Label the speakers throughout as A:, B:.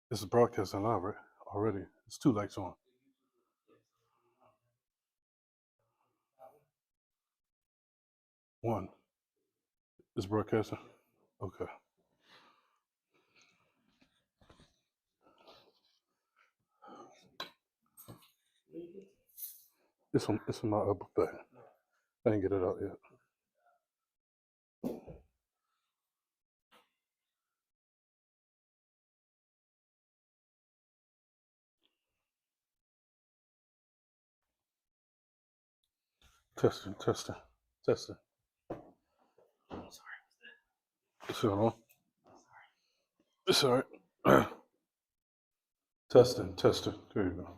A: It's broadcasting live, right? Already. It's two lights on. One. It's broadcasting. Okay. It's on my upper back. I didn't get it out yet. Testing, testing, testing. It's on. It's all right. Testing, testing. There you go.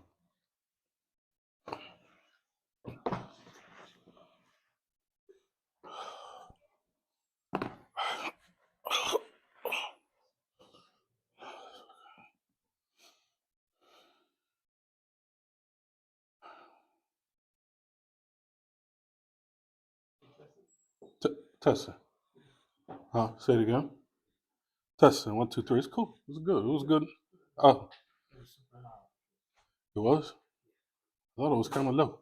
A: Testing. Huh? Say it again. Testing. 1, 2, 3. It's cool. It was good. It was good. Oh, it was? I thought it was kind of low.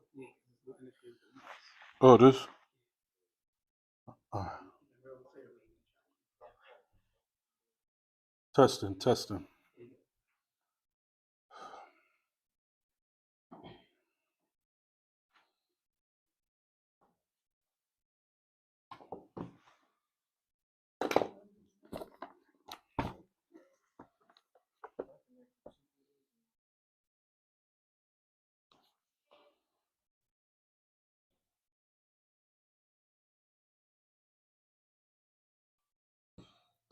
A: Oh, it is? All right. Testing, testing.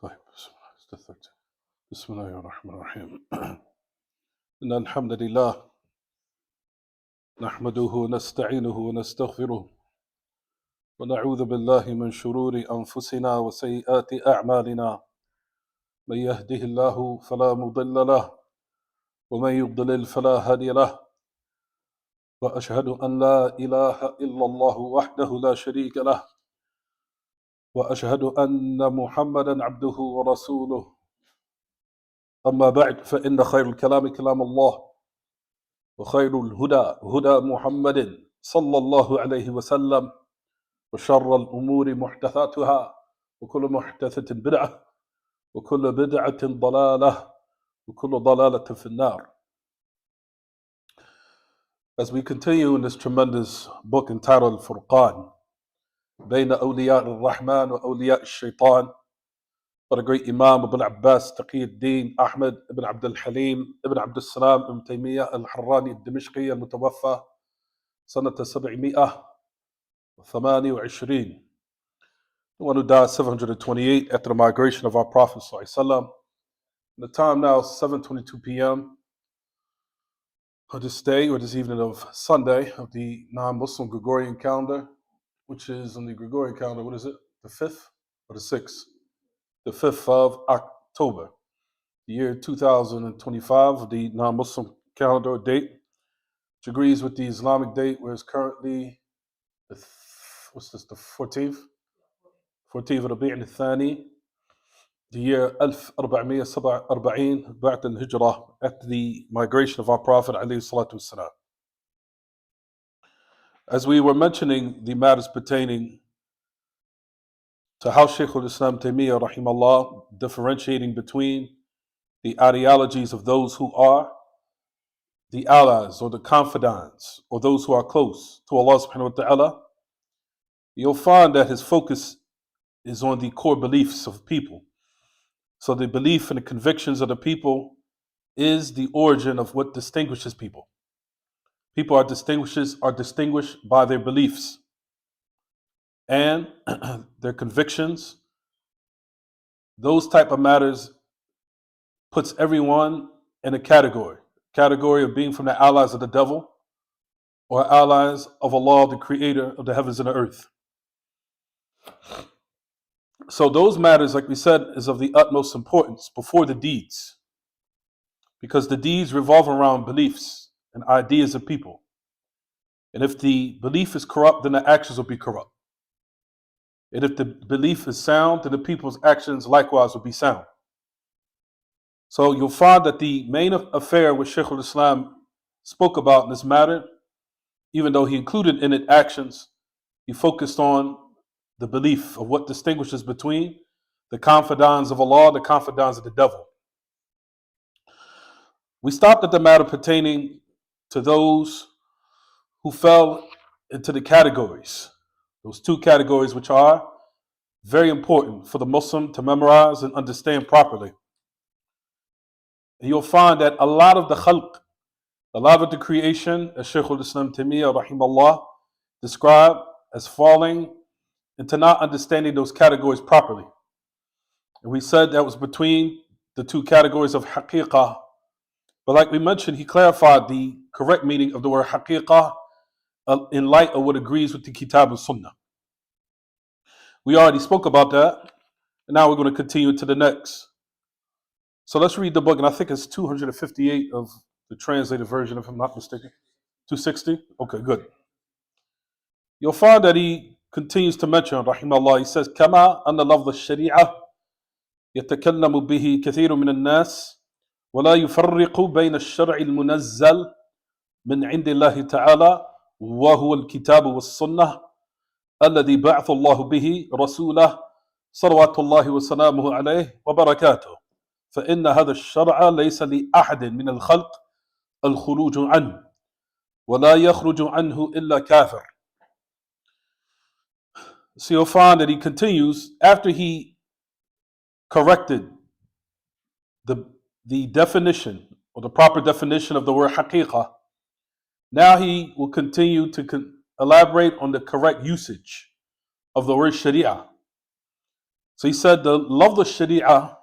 A: طيب it's the 13. بسم الله الرحمن الرحيم. إن الحمد لله نحمده ونستعينه ونستغفره ونعوذ بالله من شرور أنفسنا وسيئات أعمالنا من يهده الله فلا مضل له ومن يضلل فلا هادي له وأشهد أن لا إله إلا الله وحده لا شريك له وأشهد أن محمدا عبده ورسوله أما بعد فإن خير الكلام كلام الله وخير الهدى هدى محمد صلى الله عليه وسلم وشر الأمور محدثاتها وكل محدثة بدعة وكل بدعة ضلالة وكل ضلالة في النار. As we continue in this tremendous book entitled Furqan, بين أولياء الرحمن وأولياء الشيطان, by the great Imam Abu al-Abbas Taqiyuddin Ahmad ibn Abd al-Halim ibn Abd al-Salam ibn Taymiyyah al-Harrani al-Dimishqi al-Mutawaffa سنة 728, the one who died 728 after the migration of our Prophet ﷺ. The time now is 7:22 p.m. on this day or this evening of Sunday of the non-Muslim Gregorian calendar, which is on the Gregorian calendar, what is it? The 5th or the 6th? The 5th of October, the year 2025, the non-Muslim calendar date, which agrees with the Islamic date, where it's currently the 14th? 14th of Rabi' al-Thani, the year 1447 بعد الهجرة, after the migration of our Prophet alayhi salatu wasalam. As we were mentioning the matters pertaining to how Shaykh al-Islam Taymiyyah rahimahullah differentiating between the ideologies of those who are the allies or the confidants or those who are close to Allah subhanahu wa ta'ala, you'll find that his focus is on the core beliefs of people. So the belief and the convictions of the people is the origin of what distinguishes people. People are distinguished by their beliefs and their convictions. Those type of matters puts everyone in a category of being from the allies of the devil or allies of Allah, the creator of the heavens and the earth. So those matters, like we said, is of the utmost importance before the deeds, because the deeds revolve around beliefs and ideas of people. And if the belief is corrupt, then the actions will be corrupt. And if the belief is sound, then the people's actions likewise will be sound. So you'll find that the main affair which Shaykh al-Islam spoke about in this matter, even though he included in it actions, he focused on the belief of what distinguishes between the confidants of Allah, the confidants of the devil. We stopped at the matter pertaining to those who fell into the categories, those two categories which are very important for the Muslim to memorize and understand properly. And you'll find that a lot of the khalq, a lot of the creation, as Shaykh al-Islam Taymiyyah rahimahullah described as falling into not understanding those categories properly. And we said that was between the two categories of haqiqah. But like we mentioned, he clarified the correct meaning of the word haqiqah in light of what agrees with the Kitab and Sunnah. We already spoke about that, and now we're going to continue to the next. So let's read the book, and I think it's 258 of the translated version, if I'm not mistaken. 260? Okay, good. You'll find that he continues to mention, rahimahullah, he says, كما أن لفظ الشريعة يتكلم به كثير من الناس ولا يفرق بين الشرع المنزل من عند الله تعالى وهو الكتاب والسنة الذي بعث الله به رسوله صلوات الله وسلامه عليه وبركاته فإن هذا الشرع ليس لأحد من الخلق الخروج عنه ولا يخرج عنه إلا كافر. So you'll find that he continues after he corrected the definition or the proper definition of the word haqiqah. Now he will continue to elaborate on the correct usage of the word sharia. So he said the lafz of sharia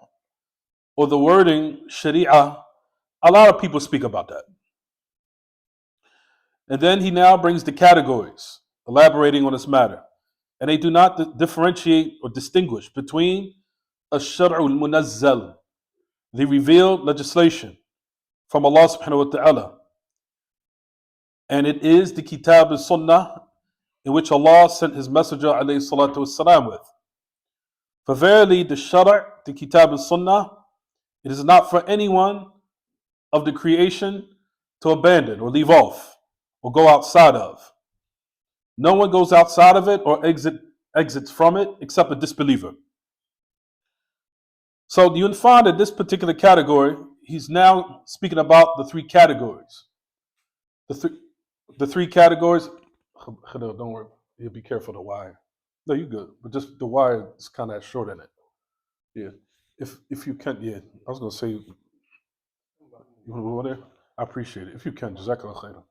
A: or the wording sharia, a lot of people speak about that. And then he now brings the categories, elaborating on this matter. And they do not differentiate or distinguish between al-shar'u al-munazzal, the revealed legislation from Allah subhanahu wa ta'ala. And it is the Kitab and Sunnah in which Allah sent His Messenger alayhi salatu wassalam with. For verily the Shara', the Kitab and Sunnah, it is not for anyone of the creation to abandon or leave off or go outside of. No one goes outside of it or exits from it except a disbeliever. So you find that this particular category, he's now speaking about the three categories. The three categories. Don't worry, you be careful of the wire. No, you're good, but just the wire is kind of short in it. Yeah, if you can, yeah. I was gonna say, you want to go there? I appreciate it. If you can, jazakallah khairan.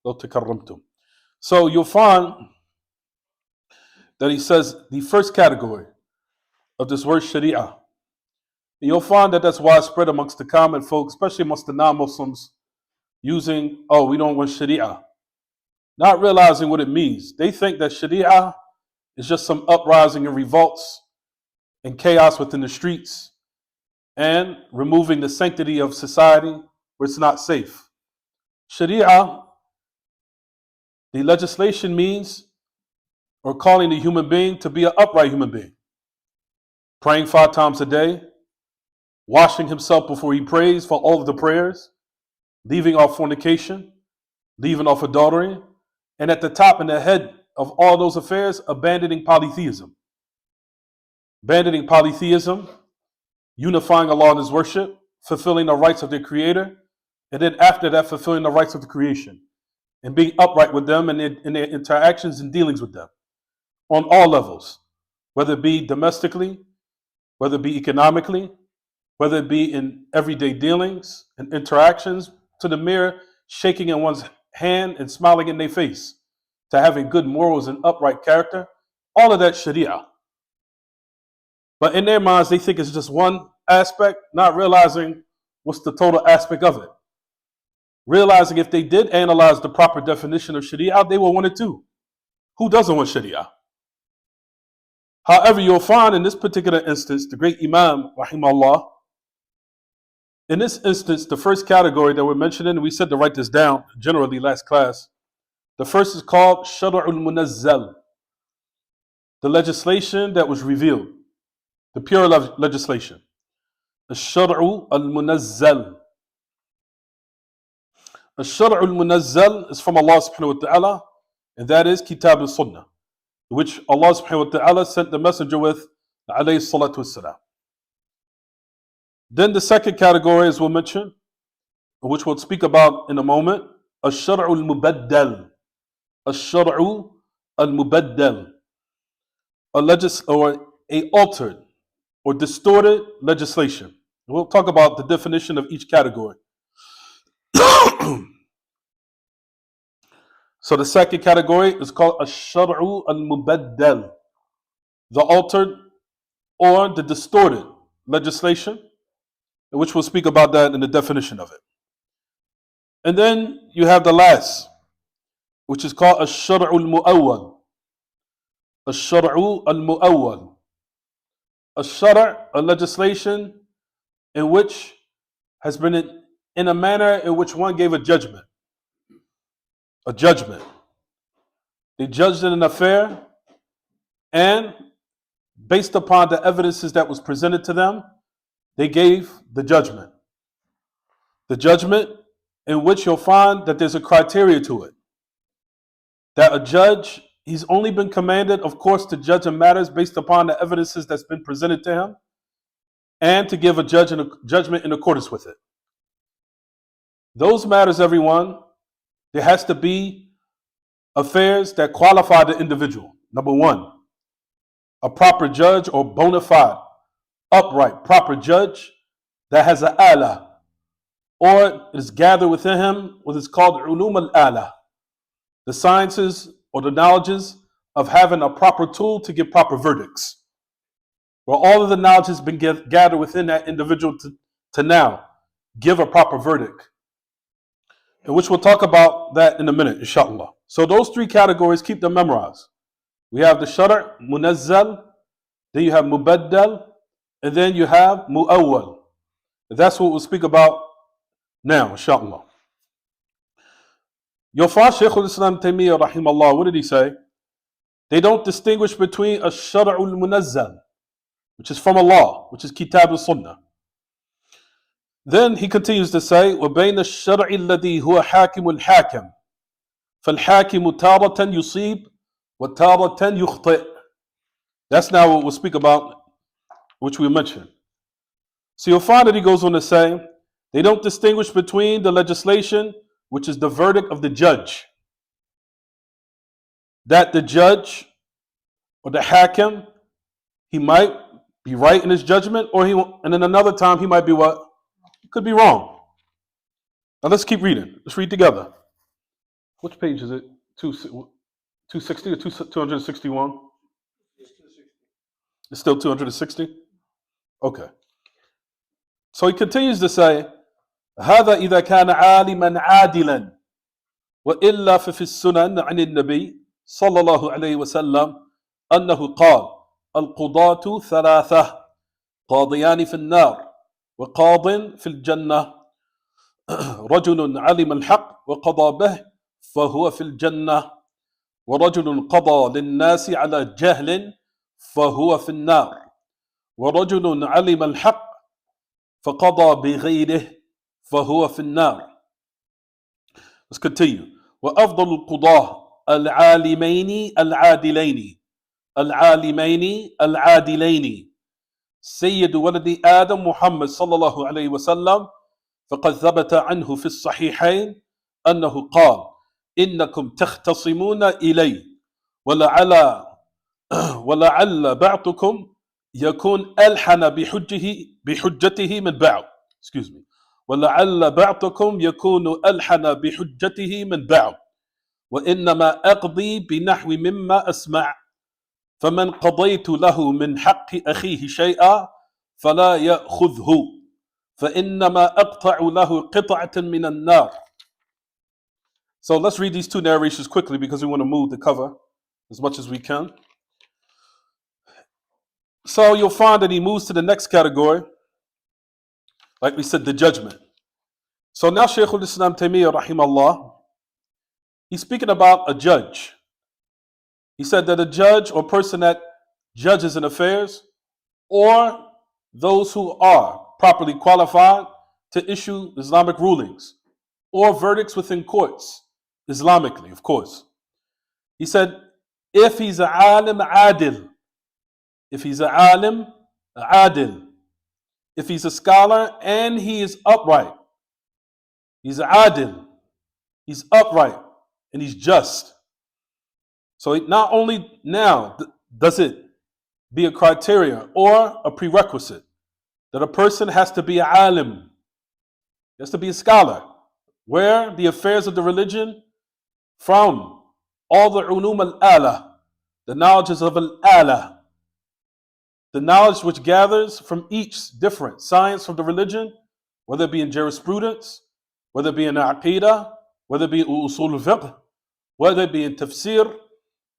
A: Lo takarramtum. So you'll find that he says the first category of this word sharia. And you'll find that that's widespread amongst the common folk, especially amongst the non-Muslims, using, oh, we don't want sharia. Not realizing what it means. They think that sharia is just some uprising and revolts and chaos within the streets and removing the sanctity of society where it's not safe. Sharia, the legislation means, or calling the human being to be an upright human being. Praying 5 times a day, washing himself before he prays for all of the prayers, leaving off fornication, leaving off adultery, and at the top and the head of all those affairs, abandoning polytheism. Abandoning polytheism, unifying Allah in His worship, fulfilling the rights of their Creator, and then after that, fulfilling the rights of the creation, and being upright with them and in their interactions and dealings with them on all levels, whether it be domestically, whether it be economically, whether it be in everyday dealings and interactions, to the mere shaking in one's hand and smiling in their face, to having good morals and upright character, all of that sharia. But in their minds, they think it's just one aspect, not realizing what's the total aspect of it. Realizing if they did analyze the proper definition of sharia, they will want it too. Who doesn't want sharia? However, you'll find in this particular instance, the great Imam, rahimahullah, in this instance, the first category that we're mentioning, and we said to write this down generally last class, the first is called Shar'ul Munazzal, the legislation that was revealed, the pure legislation. الشرع المنزل. الشرع المنزل is from Allah subhanahu wa ta'ala, and that is Kitab al-Sunnah, which Allah subhanahu wa ta'ala sent the messenger with, alayhi salatu wassalam. Then the second category, as we'll mention, which we'll speak about in a moment, الشرع المبدل. الشرع المبدل. Or a altered or distorted legislation. We'll talk about the definition of each category. So the second category is called الشرع المبدل, the altered or the distorted legislation, which we'll speak about that in the definition of it. And then you have the last, which is called الشرع المؤول. الشرع المؤول. A legislation in which has been in a manner in which one gave a judgment. A judgment. They judged in an affair, and based upon the evidences that was presented to them, they gave the judgment. The judgment in which you'll find that there's a criteria to it. That a judge, he's only been commanded, of course, to judge in matters based upon the evidences that's been presented to him, and to give a judgment in accordance with it. Those matters, everyone, there has to be affairs that qualify the individual. Number one, a proper judge or bona fide, upright, proper judge that has an Allah, or is gathered within him what is called ulum al-ala, the sciences or the knowledges of having a proper tool to give proper verdicts, where all of the knowledge has been gathered within that individual to now give a proper verdict, in which we'll talk about that in a minute, inshallah. So those three categories, keep them memorized. We have the shar' munazzal, then you have mubaddal, and then you have mu'awwal. That's what we'll speak about now, inshallah. You'll find Shaykh al-Islam Taymiyyah, rahimahullah, what did he say? They don't distinguish between a shar' al-munazzal, which is from Allah, which is Kitab al-Sunnah. Then he continues to say, وَبَيْنَ الشَّرْعِ الَّذِي هُوَ حَاكِمُ الْحَاكِمِ فَالْحَاكِمُ تَارَةً يُصِيبُ وَتَارَةً يُخْطِئُ. That's now what we'll speak about, which we mentioned. So you'll find that he goes on to say, they don't distinguish between the legislation, which is the verdict of the judge. That the judge or the hakim, he might be right in his judgment, and then another time he might be what? He could be wrong. Now let's keep reading. Let's read together. Which page is it? 260 or 261? It's still 260? Okay. So he continues to say, هذا إذا كان عالما عادلا وإلا ففي السنن عن النبي صلى الله عليه وسلم أنه قال القضاة ثلاثة قاضيان في النار وقاض في الجنة رجل علم الحق وقضى به فهو في الجنة ورجل قضى للناس على جهل فهو في النار ورجل علم الحق فقضى بغيره فهو في النار. Let's continue. وأفضل القضاة العالمين العادلين سيد ولد آدم محمد صلى الله عليه وسلم، فقد ثبت عنه في الصحيحين أنه قال إنكم تختصمون إلي ولعل بعضكم يكون ألحن بحجته من بعض. Excuse me. ولعل بعضكم يكون ألحن بحجته من بعض وإنما أقضي بنحو مما أسمع فمن قضيت له من حق أخيه شيئا فلا يأخذه فإنما أقطع له قطعة من النار. So let's read these two narrations quickly because we want to move the cover as much as we can. So you'll find that he moves to the next category, like we said, the judgment. So now Shaykh al-Islam Taymiyyah rahimahullah, he's speaking about a judge. He said that a judge or person that judges in affairs, or those who are properly qualified to issue Islamic rulings or verdicts within courts, Islamically, of course. He said, if he's a alim adil, if he's a alim adil, if he's a scholar and he is upright, he's adil, he's upright, and he's just. So not only now does it be a criteria or a prerequisite that a person has to be an alim, has to be a scholar, where the affairs of the religion from all the ulum al-ala, the knowledges of al-ala, the knowledge which gathers from each different science from the religion, whether it be in jurisprudence, whether it be in aqidah, whether it be in usul al-fiqh, whether it be in tafsir,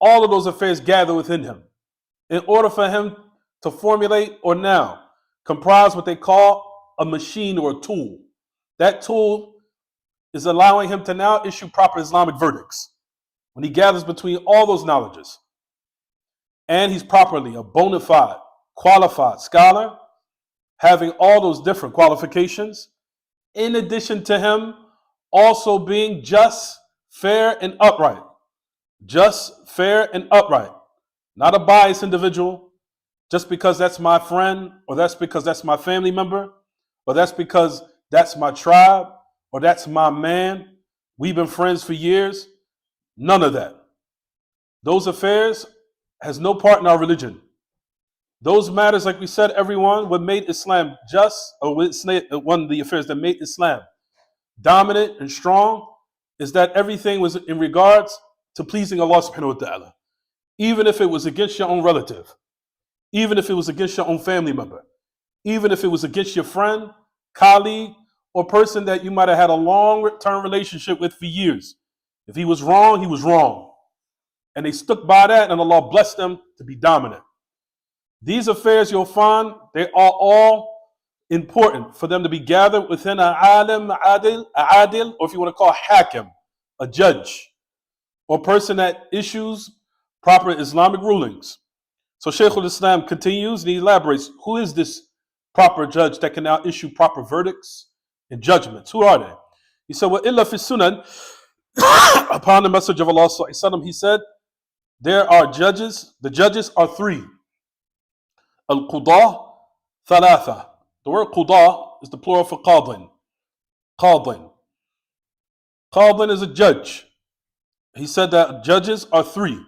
A: all of those affairs gather within him in order for him to formulate or now comprise what they call a machine or a tool. That tool is allowing him to now issue proper Islamic verdicts when he gathers between all those knowledges. And he's properly a bona fide, qualified scholar, having all those different qualifications, in addition to him also being just, fair, and upright. Just, fair, and upright. Not a biased individual, just because that's my friend, or that's because that's my family member, or that's because that's my tribe, or that's my man. We've been friends for years. None of that. Those affairs has no part in our religion. Those matters, like we said, everyone, what made Islam just, or one of the affairs that made Islam dominant and strong, is that everything was in regards to pleasing Allah subhanahu wa ta'ala. Even if it was against your own relative, even if it was against your own family member, even if it was against your friend, colleague, or person that you might have had a long-term relationship with for years. If he was wrong, he was wrong. And they stuck by that, and Allah blessed them to be dominant. These affairs, you'll find, they are all important for them to be gathered within an alim, adil, or if you want to call hakim, a judge, or person that issues proper Islamic rulings. So Shaykh al-Islam continues and he elaborates, who is this proper judge that can now issue proper verdicts and judgments? Who are they? He said, وَإِلَّا فِي السُّنَنِ upon the message of Allah sallallahu alaihi wasallam, he said, there are judges, the judges are three. Al-Qudah, Thalatha. The word Qudah is the plural for Qadin. Qadin. Qadin is a judge. He said that judges are three.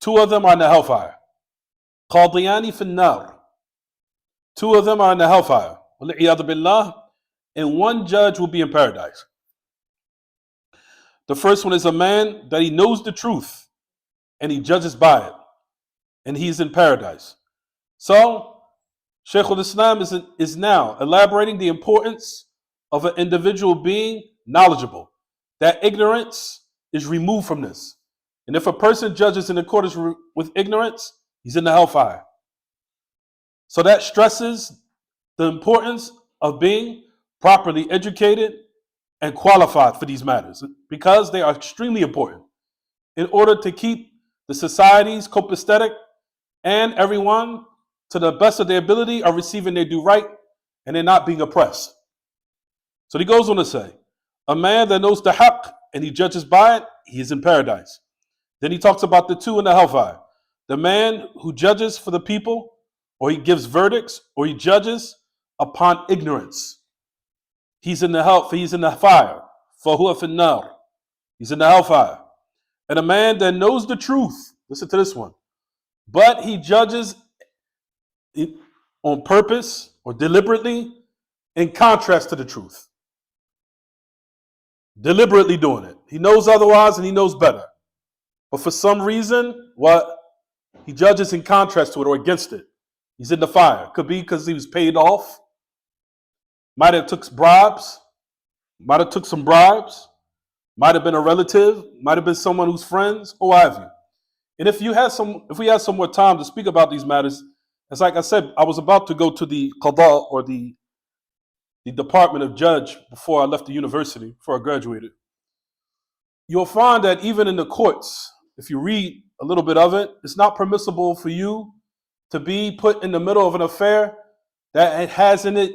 A: Two of them are in the hellfire. Qadiyani fi nar. Two of them are in the hellfire. Wal-iyadhu billah. And one judge will be in paradise. The first one is a man that he knows the truth and he judges by it. And he's in paradise. So, Shaykh al-Islam is now elaborating the importance of an individual being knowledgeable. That ignorance is removed from this. And if a person judges in accordance with ignorance, he's in the hellfire. So that stresses the importance of being properly educated and qualified for these matters, because they are extremely important in order to keep the societies copacetic and everyone, to the best of their ability, are receiving their due right and they're not being oppressed. So he goes on to say, a man that knows the haqq and he judges by it, he is in paradise. Then he talks about the two in the hellfire. The man who judges for the people, or he gives verdicts, or he judges upon ignorance. He's in the fire. فَهُوَ فِي النَّارِ. He's in the hellfire. And a man that knows the truth, listen to this one, but he judges it on purpose or deliberately in contrast to the truth. Deliberately doing it. He knows otherwise and he knows better. But for some reason, he judges in contrast to it or against it. He's in the fire. Could be because he was paid off. Might have took bribes. Might have took some bribes. Might have been a relative. Might have been someone who's friends, or what have you. And if we had some more time to speak about these matters, it's like I said, I was about to go to the qada, or the department of judge, before I left the university, before I graduated. You'll find that even in the courts, if you read a little bit of it, it's not permissible for you to be put in the middle of an affair that it has in it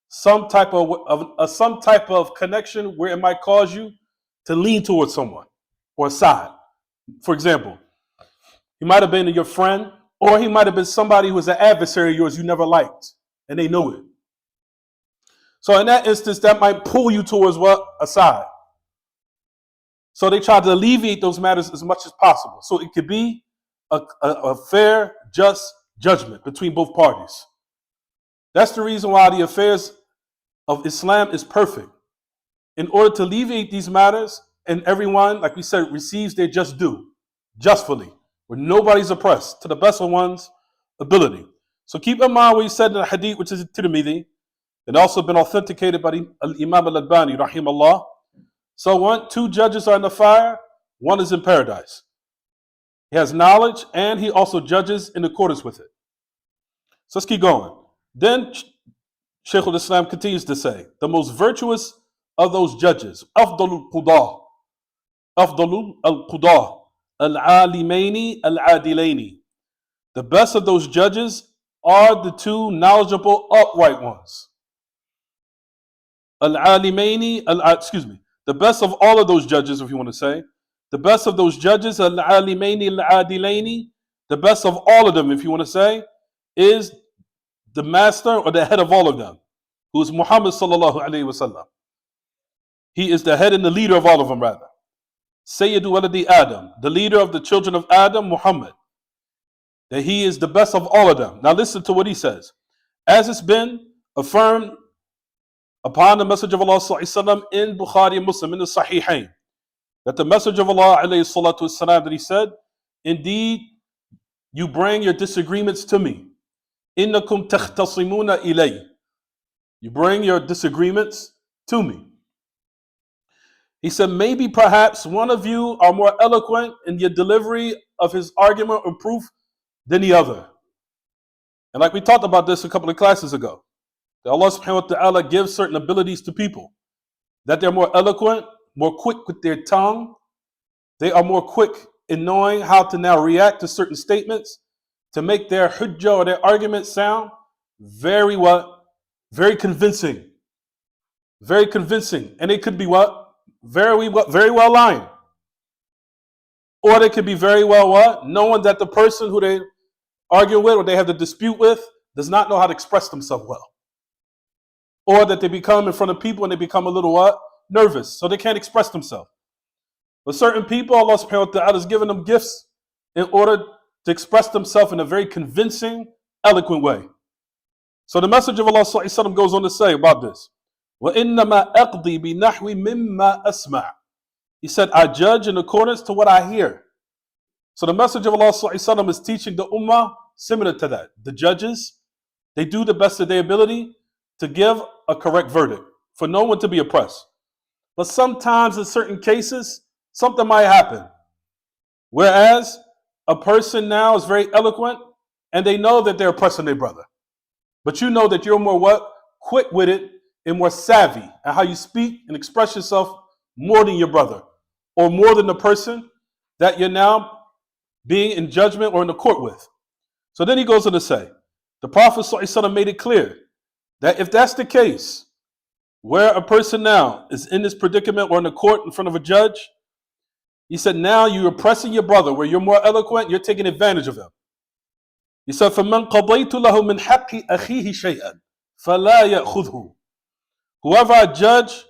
A: some type of connection where it might cause you to lean towards someone or a side. For example, he might have been your friend, or he might have been somebody who was an adversary of yours you never liked, and they know it. So in that instance, that might pull you towards what? A side. So they try to alleviate those matters as much as possible. So it could be a fair, just judgment between both parties. That's the reason why the affairs of Islam is perfect. In order to alleviate these matters, and everyone, like we said, receives their just due, justfully, where nobody's oppressed, to the best of one's ability. So keep in mind what he said in the hadith, which is Tirmidhi, and also been authenticated by the Imam al-Albani, rahimahullah. So two judges are in the fire, one is in paradise. He has knowledge, and he also judges in accordance with it. So let's keep going. Then Shaykh al-Islam continues to say, the most virtuous of those judges, Afdalul Qudah, Afdalul al-Qudah, al-Alimaini al-Adilaini. The best of those judges are the two knowledgeable, upright ones. Al-Alimaini, the best of all of those judges, if you want to say, the best of those judges, al-Alimaini al-Adilaini, the best of all of them, if you want to say, is the master or the head of all of them, who is Muhammad sallallahu alayhi wasallam. He is the head and the leader of all of them, rather. Sayyidu waladi Adam, the leader of the children of Adam, Muhammad. That he is the best of all of them. Now listen to what he says. As it's been affirmed upon the message of Allah sallallahu alayhi wasallam in Bukhari and Muslim, in the Sahihain, that the message of Allah alayhi salatu wasalam, that he said, indeed, you bring your disagreements to me. Innakum takhtasimuna ilay. You bring your disagreements to me. He said, maybe perhaps one of you are more eloquent in your delivery of his argument or proof than the other. And like we talked about this a couple of classes ago, that Allah subhanahu wa ta'ala gives certain abilities to people, that they're more eloquent, more quick with their tongue. They are more quick in knowing how to now react to certain statements to make their hujjah or their argument sound very convincing. Very convincing. And it could be very well lying. Or they could be very well knowing that the person who they argue with or they have the dispute with does not know how to express themselves well. Or that they become in front of people and they become a little nervous, so they can't express themselves. But certain people, Allah subhanahu wa ta'ala has given them gifts in order to express themselves in a very convincing, eloquent way. So the message of Allah sallallahu alaihi wasallam goes on to say about this, وَإِنَّمَا أَقْضِي بِنَحْوِ مِمَّا أَسْمَعُ. He said, I judge in accordance to what I hear. So the message of Allah sallallahu alaihi wasallam is teaching the ummah similar to that. The judges, they do the best of their ability to give a correct verdict, for no one to be oppressed. But sometimes in certain cases, something might happen. Whereas a person now is very eloquent and they know that they're oppressing their brother. But you know that you're more quick with it and more savvy at how you speak and express yourself more than your brother or more than the person that you're now being in judgment or in the court with. So then he goes on to say, the Prophet ﷺ made it clear that if that's the case, where a person now is in this predicament or in the court in front of a judge, he said, now you're oppressing your brother, where you're more eloquent, you're taking advantage of him. He said, فَمَنْ قَضَيْتُ لَهُ مِنْ حَقِّ أَخِيهِ شَيْئًا فَلَا يَأْخُذْهُ. Whoever I judge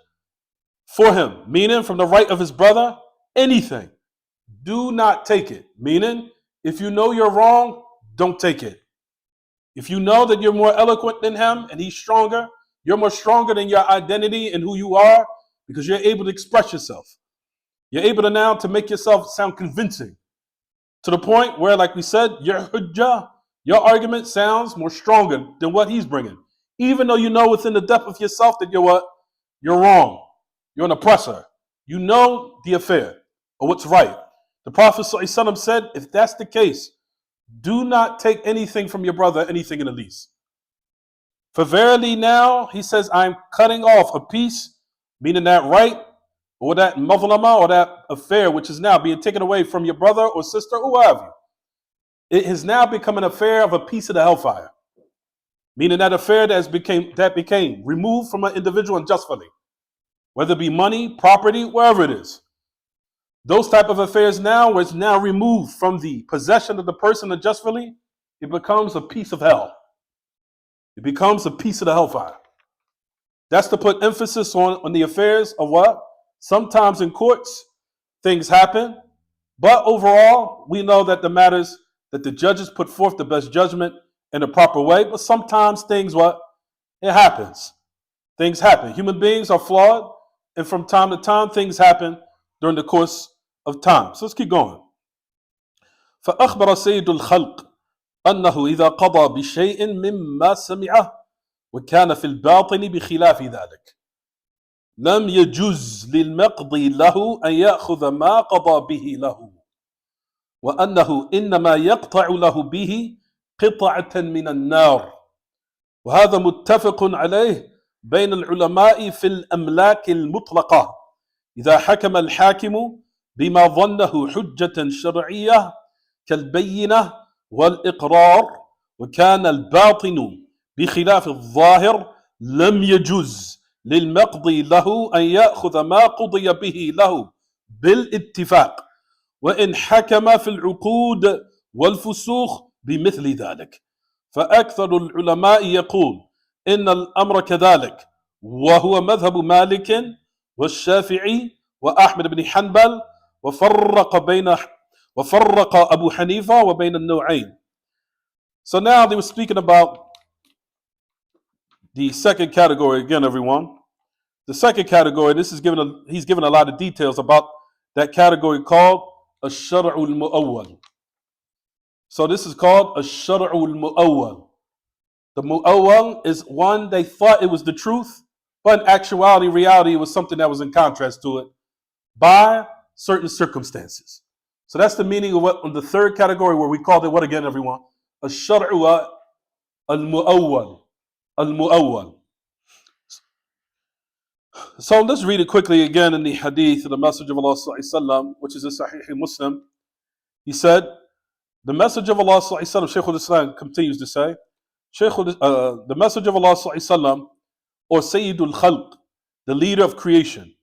A: for him, meaning from the right of his brother, anything, do not take it. Meaning, if you know you're wrong, don't take it. If you know that you're more eloquent than him and he's stronger, you're more stronger than your identity and who you are because you're able to express yourself. You're able to now to make yourself sound convincing to the point where, like we said, your hujjah, your argument sounds more stronger than what he's bringing. Even though you know within the depth of yourself that you're wrong. You're an oppressor. You know the affair or what's right. The Prophet ﷺ said, if that's the case, do not take anything from your brother, anything in the least. For verily now, he says, I'm cutting off a piece, meaning that right, or that mazlama, or that affair, which is now being taken away from your brother or sister, or whoever. It has now become an affair of a piece of the hellfire. meaning that affair that became removed from an individual unjustly, whether it be money, property, wherever it is. Those type of affairs now, where it's now removed from the possession of the person unjustly, it becomes a piece of hell. It becomes a piece of the hellfire. That's to put emphasis on the affairs of what? Sometimes in courts, things happen, but overall, we know that the matters that the judges put forth the best judgment in a proper way, but sometimes things, what? It happens. Things happen. Human beings are flawed, and from time to time, things happen during the course of time. So let's keep going. فأخبر سيد الخلق أنه إذا قضى بشيء مما سمعه وكان في الباطن بخلاف ذلك لم يجوز للمقضي له أن يأخذ ما قضى به له وأنه إنما يقطع له به قطعة من النار وهذا متفق عليه بين العلماء في الأملاك المطلقة إذا حكم الحاكم بما ظنه حجة شرعية كالبينة والإقرار وكان الباطن بخلاف الظاهر لم يجوز للمقضي له أن يأخذ ما قضي به له بالاتفاق وإن حكم في العقود والفسوق بمثل ذلك فأكثر العلماء يقول إن الأمر كذلك وهو مذهب مالك والشافعي وأحمد بن حنبل وفرق أبو حنيفة وبين النوعين. So now they were speaking about the second category again, everyone. The second category, he's given a lot of details about that category called al-Shar'ul Mu'awwal. So this is called al-Shar'ul Mu'awwal. The Mu'awwal is one they thought it was the truth, but in actuality, reality, it was something that was in contrast to it by certain circumstances. So that's the meaning of what on the third category where we called it what again, everyone? Al-Shar'u al-Mu'awwal. Al-Mu'awwal. So let's read it quickly again in the hadith of the Messenger of Allah Sallallahu Alaihi Wasallam, which is a Sahih Muslim. He said, the Messenger of Allah Sallallahu Alaihi Wasallam, Shaykh al-Islam continues to say, the Messenger of Allah Sallallahu Alaihi Wasallam, or Sayyidul Khalq, the leader of creation,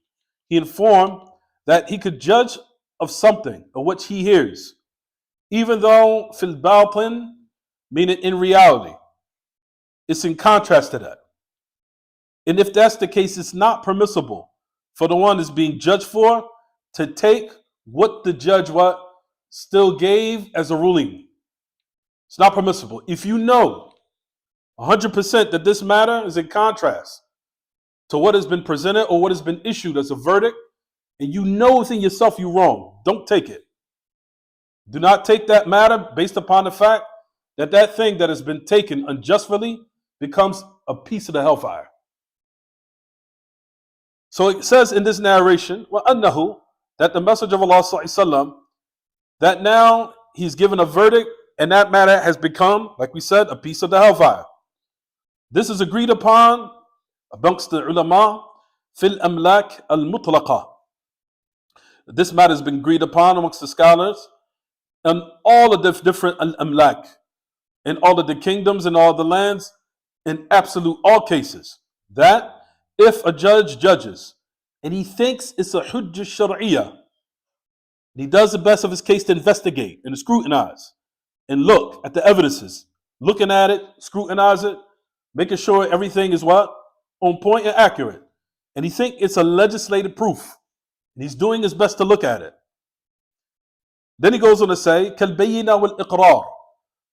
A: he informed that he could judge of something of which he hears, even though fil batin, meaning in reality, it's in contrast to that. And if that's the case, it's not permissible for the one that's being judged for to take what the judge still gave as a ruling. It's not permissible. If you know 100% that this matter is in contrast to what has been presented or what has been issued as a verdict, and you know within yourself you're wrong, don't take it. Do not take that matter based upon the fact that that thing that has been taken unjustly becomes a piece of the hellfire. So it says in this narration, وَأَنَّهُ, that the Messenger of Allah Sallallahu Alaihi Wasallam, that now he's given a verdict and that matter has become, like we said, a piece of the hellfire. This is agreed upon amongst the ulama fil amlak al-mutlaqa. This matter has been agreed upon amongst the scholars and all of the different al-amlak, in all of the kingdoms and all the lands, in absolute all cases, that if a judge judges and he thinks it's a hujjah shar'iyah, and he does the best of his case to investigate and to scrutinize and look at the evidences, looking at it, scrutinize it, making sure everything is on point and accurate, and he thinks it's a legislated proof, and he's doing his best to look at it. Then he goes on to say, كَالْبَيِّنَةِ وَالْإِقْرَارِ,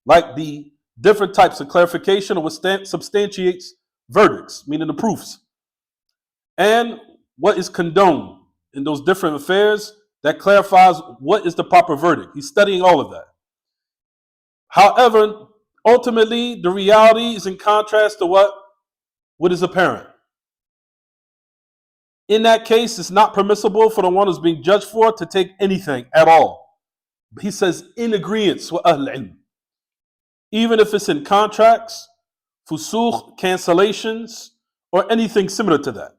A: like the different types of clarification or what substantiates verdicts, meaning the proofs, and what is condoned in those different affairs that clarifies what is the proper verdict. He's studying all of that. However, ultimately, the reality is in contrast to what is apparent. In that case, it's not permissible for the one who's being judged for to take anything at all. He says, in agreement with Ahl Ilm. Even if it's in contracts, fusuq, cancellations, or anything similar to that.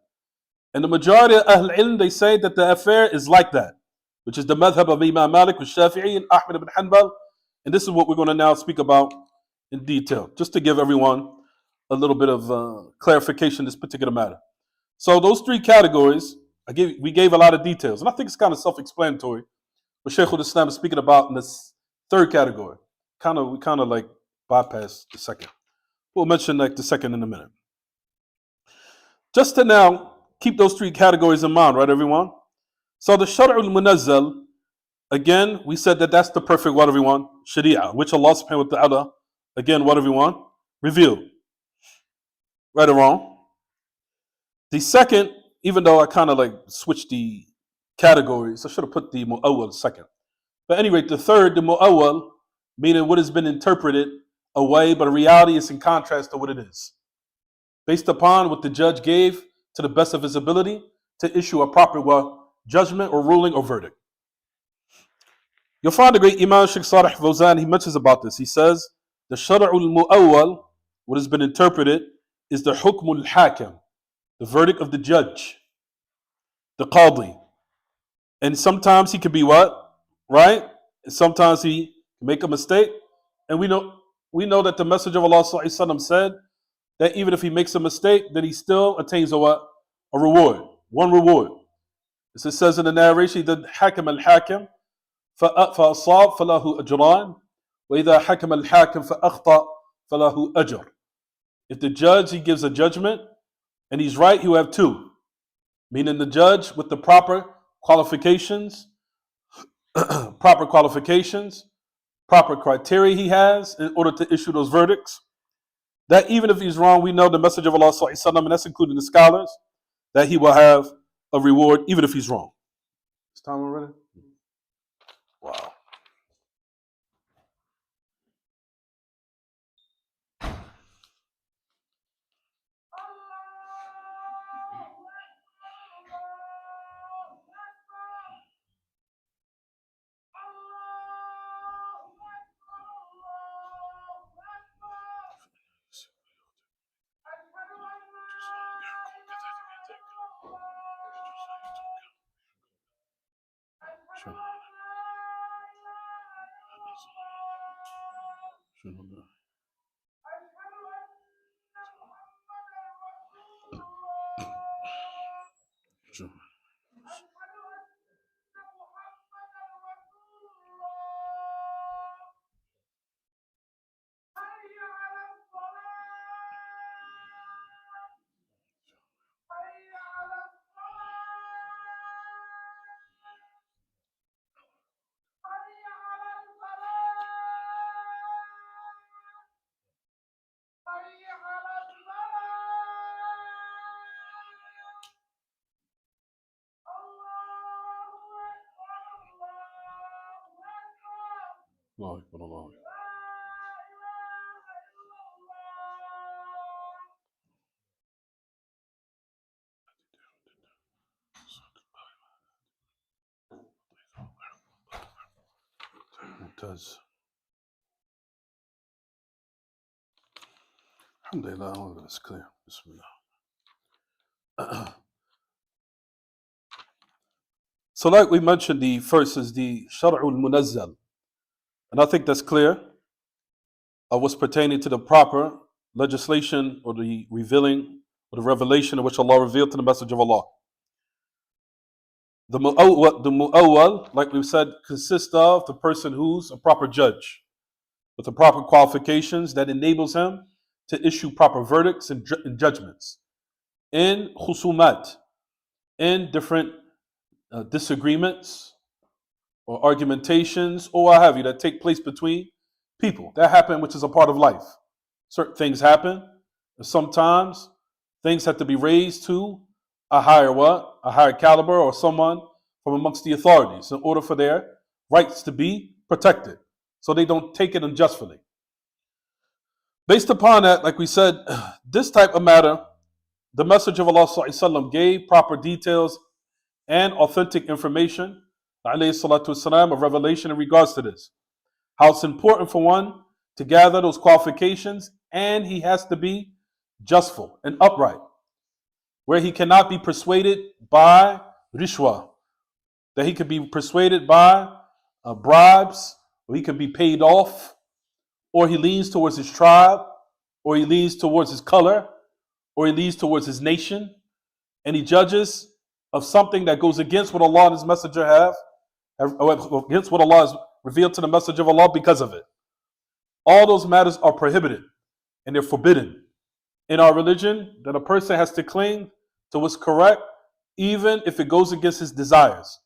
A: And the majority of Ahl Ilm, they say that the affair is like that, which is the madhab of Imam Malik, Shafi'i, and Ahmad ibn Hanbal. And this is what we're going to now speak about in detail, just to give everyone a little bit of clarification in this particular matter. So those three categories, we gave a lot of details, and I think it's kind of self-explanatory what Shaykh al-Islam is speaking about in this third category. We kind of like bypass the second. We'll mention like the second in a minute. Just to now keep those three categories in mind, right, everyone? So the Shar' al-Munazzal, again, we said that that's the perfect what, everyone? Sharia, which Allah subhanahu wa ta'ala, again, what, everyone? Revealed. Right or wrong? The second, even though I kind of like switched the categories, I should have put the mu'awwal second. But anyway, the third, the mu'awwal, meaning what has been interpreted away, but in reality it's in contrast to what it is. Based upon what the judge gave to the best of his ability to issue a proper judgment or ruling or verdict. You'll find the great Imam Shaykh Salih Fawzan, he mentions about this. He says, the Shar'ul Mu'awwal, what has been interpreted, is the Hukmul Hakim, the verdict of the judge, the Qadi. And sometimes he could be what? Right? And sometimes he can make a mistake. And we know that the Messenger of Allah Sallallahu Alaihi Wasallam said that even if he makes a mistake, then he still attains a what? A reward. One reward. As it says in the narration, that Hakim al-Hakim فأصاب فله أجران وإذا حكم الحاكم فأخطأ فله أجر. If the judge, he gives a judgment and he's right, he will have two. Meaning the judge with the proper qualifications, proper criteria he has in order to issue those verdicts. That even if he's wrong, we know the Messenger of Allah Sallallahu Alaihi Wasallam, and that's including the scholars, that he will have a reward even if he's wrong. Is time already? Wow. Sure. Sure. Allâh Ekber, Allâh Ekber. Mumtaz. Alhamdulillah, all of it is clear. Bismillah. So like we mentioned, the first is the Shar'ul Munazzal. And I think that's clear of what's pertaining to the proper legislation or the revealing or the revelation in which Allah revealed to the Messenger of Allah. The mu'awwal, like we've said, consists of the person who's a proper judge with the proper qualifications that enables him to issue proper verdicts and judgments in khusumat, in different disagreements or argumentations or what have you that take place between people. That happen, which is a part of life. Certain things happen, and sometimes things have to be raised to a higher caliber or someone from amongst the authorities in order for their rights to be protected, so they don't take it unjustly. Based upon that, like we said, this type of matter, the Messenger of Allah Sallallahu Alaihi Wasallam gave proper details and authentic information, alayhi salatu wasalam, of revelation in regards to this. How it's important for one to gather those qualifications, and he has to be justful and upright, where he cannot be persuaded by rishwa, that he could be persuaded by bribes, or he could be paid off, or he leans towards his tribe, or he leans towards his color, or he leans towards his nation, and he judges of something that goes against what Allah and His Messenger have, or against what Allah has revealed to the Messenger of Allah because of it. All those matters are prohibited and they're forbidden in our religion, that a person has to cling to what's correct, even if it goes against his desires,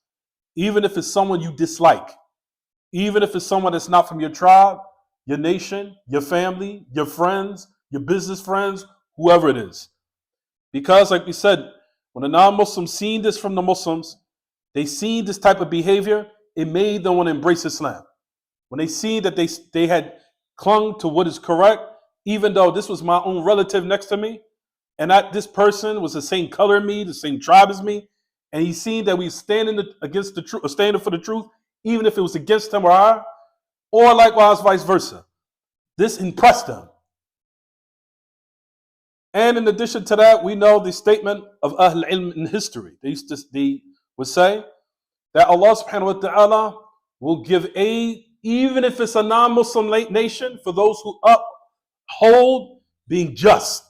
A: even if it's someone you dislike, even if it's someone that's not from your tribe, your nation, your family, your friends, your business friends, whoever it is. Because, like we said, when the non-Muslims seen this from the Muslims, they seen this type of behavior, it made them want to embrace Islam. When they seen that they had clung to what is correct, even though this was my own relative next to me, and that this person was the same color as me, the same tribe as me, and he seen that we standing against the truth, or standing for the truth, even if it was against him or I, or likewise vice versa. This impressed them. And in addition to that, we know the statement of Ahl Ilm in history. They would say that Allah subhanahu wa ta'ala will give aid, even if it's a non-Muslim nation, for those who uphold being just.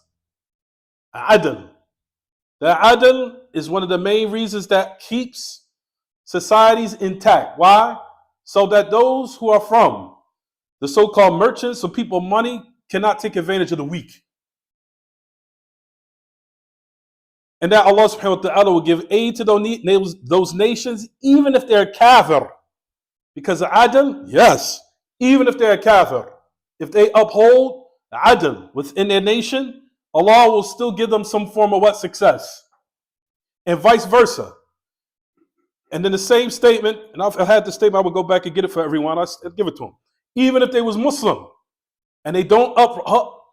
A: Adl. The adl is one of the main reasons that keeps societies intact. Why? So that those who are from the so-called merchants or people of money cannot take advantage of the weak. And that Allah subhanahu wa ta'ala will give aid to those nations, even if they're kafir. Because the adl, yes, even if they're kafir, if they uphold the adl within their nation, Allah will still give them some form of what? Success. And vice versa. And then the same statement, and I've had the statement, I will go back and get it for everyone, I'll give it to them. Even if they was Muslim, and they don't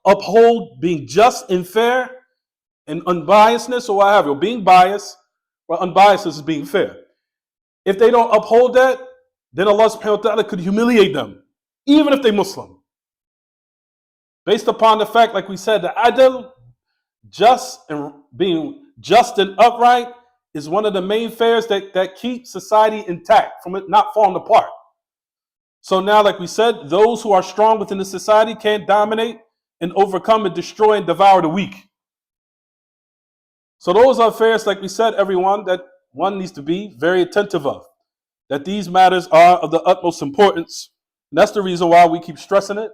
A: uphold being just and fair, and unbiasedness or what have you, being biased, or unbiasedness is being fair. If they don't uphold that, then Allah subhanahu wa ta'ala could humiliate them, even if they're Muslim. Based upon the fact, like we said, the adl, being just and upright, is one of the main fares that keep society intact from it not falling apart. So now, like we said, those who are strong within the society can't dominate and overcome and destroy and devour the weak. So those are affairs, like we said, everyone, that one needs to be very attentive of. That these matters are of the utmost importance. And that's the reason why we keep stressing it.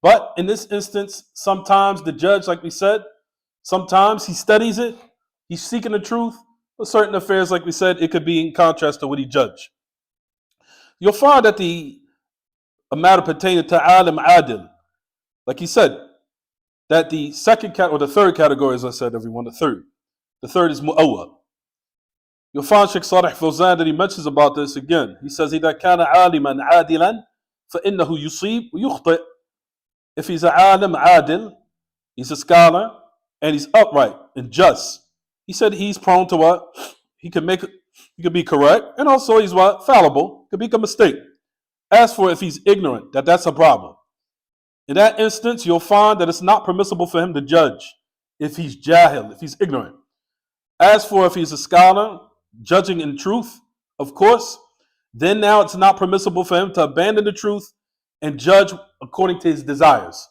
A: But in this instance, sometimes the judge, like we said, sometimes he studies it, he's seeking the truth. But certain affairs, like we said, it could be in contrast to what he judged. You'll find that a matter pertaining to alim adil, like he said, that the third category, as I said, everyone, the third is mu'awwal. You'll find Sheikh Salih Fawzan that he mentions about this again. He says, إِذَا كَانَ عَالِمًا عَادِلًا فَإِنَّهُ يُصِيبُ وَيُخْطِئُ. If he's an alim adil, he's a scholar, and he's upright and just, he said he's prone to what? He could be correct, and also he's what? Fallible, could make a mistake. As for if he's ignorant, that's a problem. In that instance, you'll find that it's not permissible for him to judge if he's jahil, if he's ignorant. As for if he's a scholar, judging in truth, of course, then now it's not permissible for him to abandon the truth and judge according to his desires,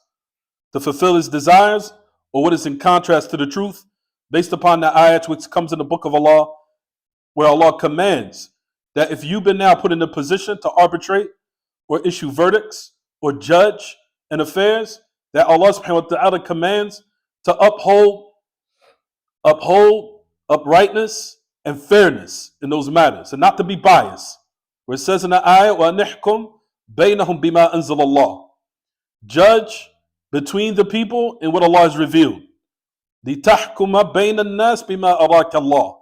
A: to fulfill his desires or what is in contrast to the truth, based upon the ayat which comes in the book of Allah, where Allah commands that if you've been now put in a position to arbitrate or issue verdicts or judge in affairs, that Allah subhanahu wa ta'ala commands to uphold uprightness and fairness in those matters, and not to be biased. Where it says in the ayah, وَأَنِحْكُمْ بَيْنَهُمْ بِمَا أَنزَلَ اللَّهُ. Judge between the people in what Allah has revealed. لِتَحْكُمَ بَيْنَ النَّاسِ بِمَا أَرَاكَ اللَّهُ.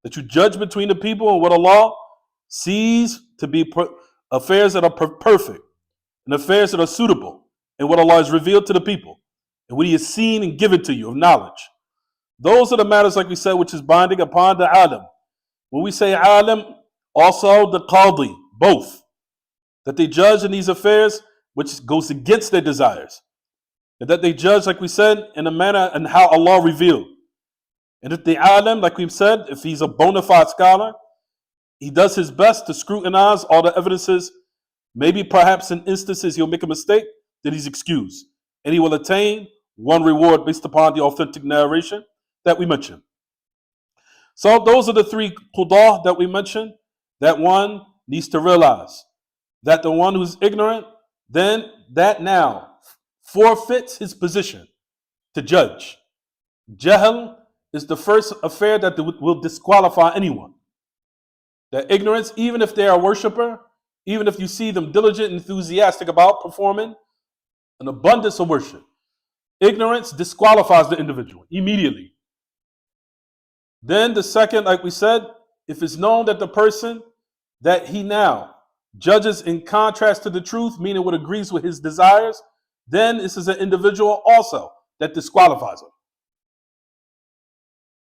A: That you judge between the people and what Allah sees to be affairs that are perfect, and affairs that are suitable, and what Allah has revealed to the people, and what He has seen and given to you of knowledge. Those are the matters, like we said, which is binding upon the alim. When we say alim, also the qadi, both. That they judge in these affairs which goes against their desires. And that they judge, like we said, in a manner and how Allah revealed. And if the alim, like we've said, if he's a bona fide scholar, he does his best to scrutinize all the evidences. Maybe perhaps in instances he'll make a mistake, then he's excused. And he will attain one reward based upon the authentic narration that we mentioned. So those are the three qudah that we mentioned that one needs to realize. That the one who's ignorant, then that now forfeits his position to judge. Jahl is the first affair that will disqualify anyone. That ignorance, even if they are a worshiper, even if you see them diligent and enthusiastic about performing an abundance of worship, ignorance disqualifies the individual immediately. Then the second, like we said, if it's known that the person that he now judges in contrast to the truth, meaning what agrees with his desires, then this is an individual also that disqualifies him.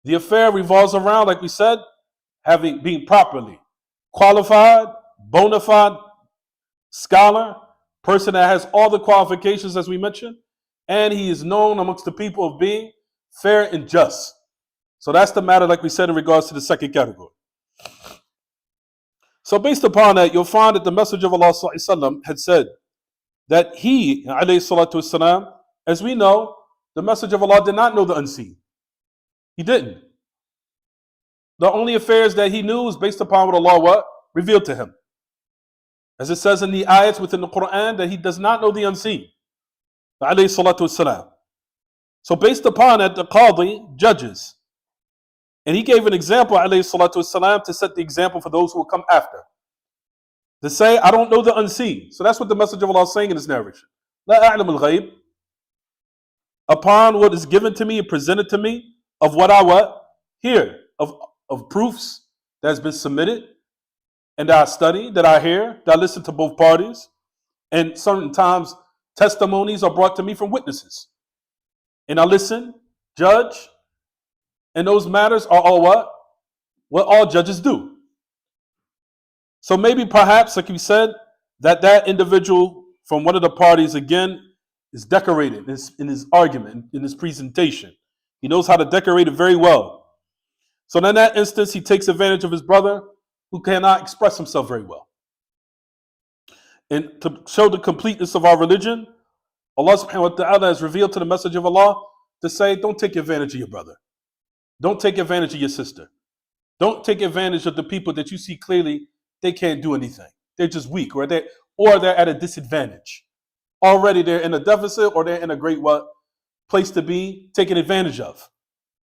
A: The affair revolves around, like we said, being properly qualified, bona fide scholar, person that has all the qualifications as we mentioned, and he is known amongst the people of being fair and just. So that's the matter, like we said, in regards to the second category. So based upon that, you'll find that the Messenger of Allah ﷺ had said that he, ﷺ, as we know, the Messenger of Allah did not know the unseen. He didn't. The only affairs that he knew was based upon what Allah revealed to him. As it says in the ayats within the Quran that he does not know the unseen. So based upon that, the Qadi judges. And he gave an example, والسلام, to set the example for those who will come after. To say, I don't know the unseen. So that's what the Messenger of Allah is saying in this narration. La a'lam al-ghayb. Upon what is given to me and presented to me of what I hear, of proofs that has been submitted, and that I study, that I hear, that I listen to both parties. And sometimes testimonies are brought to me from witnesses. And I listen, judge, and those matters are all what all judges do. So maybe perhaps, like you said, that individual from one of the parties, again, is decorated in his argument, in his presentation. He knows how to decorate it very well. So in that instance, he takes advantage of his brother who cannot express himself very well. And to show the completeness of our religion, Allah subhanahu wa ta'ala has revealed to the Messenger of Allah to say, don't take advantage of your brother. Don't take advantage of your sister. Don't take advantage of the people that you see clearly they can't do anything. They're just weak, or they're at a disadvantage. Already they're in a deficit, or they're in a great place to be taken advantage of.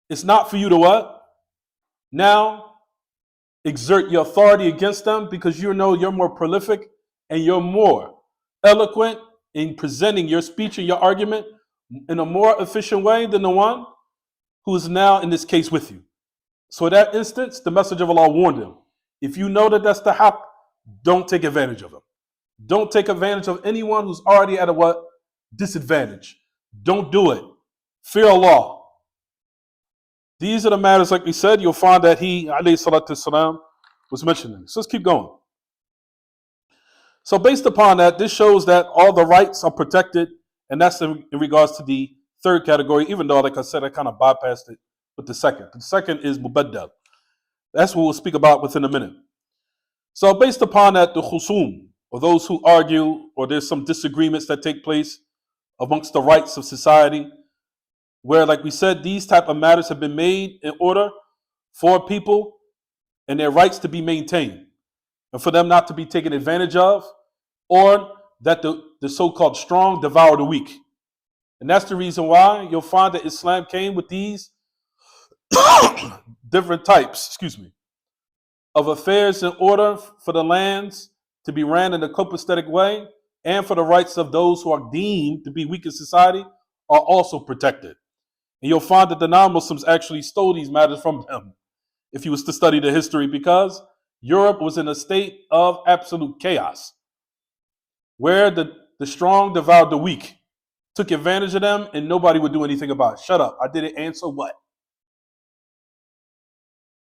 A: It's not for you to now exert your authority against them, because you know you're more prolific and you're more eloquent in presenting your speech and your argument in a more efficient way than the one who is now in this case with you. So in that instance, the Messenger of Allah warned him, if you know that that's the haqq, don't take advantage of him. Don't take advantage of anyone who's already at a disadvantage. Don't do it. Fear Allah. These are the matters, like we said, you'll find that he, alayhi salatu wasalam, was mentioning. So let's keep going. So based upon that, this shows that all the rights are protected, and that's in regards to the third category, even though, like I said, I kind of bypassed it with the second. The second is mubaddal. That's what we'll speak about within a minute. So based upon that, the khusum, or those who argue, or there's some disagreements that take place amongst the rights of society, where, like we said, these type of matters have been made in order for people and their rights to be maintained, and for them not to be taken advantage of, or that the so-called strong devour the weak. And that's the reason why you'll find that Islam came with these different types, of affairs in order for the lands to be ran in a copacetic way, and for the rights of those who are deemed to be weak in society are also protected. And you'll find that the non-Muslims actually stole these matters from them, if you was to study the history, because Europe was in a state of absolute chaos, where the strong devoured the weak, took advantage of them, and nobody would do anything about it. Shut up, I did it, and so what?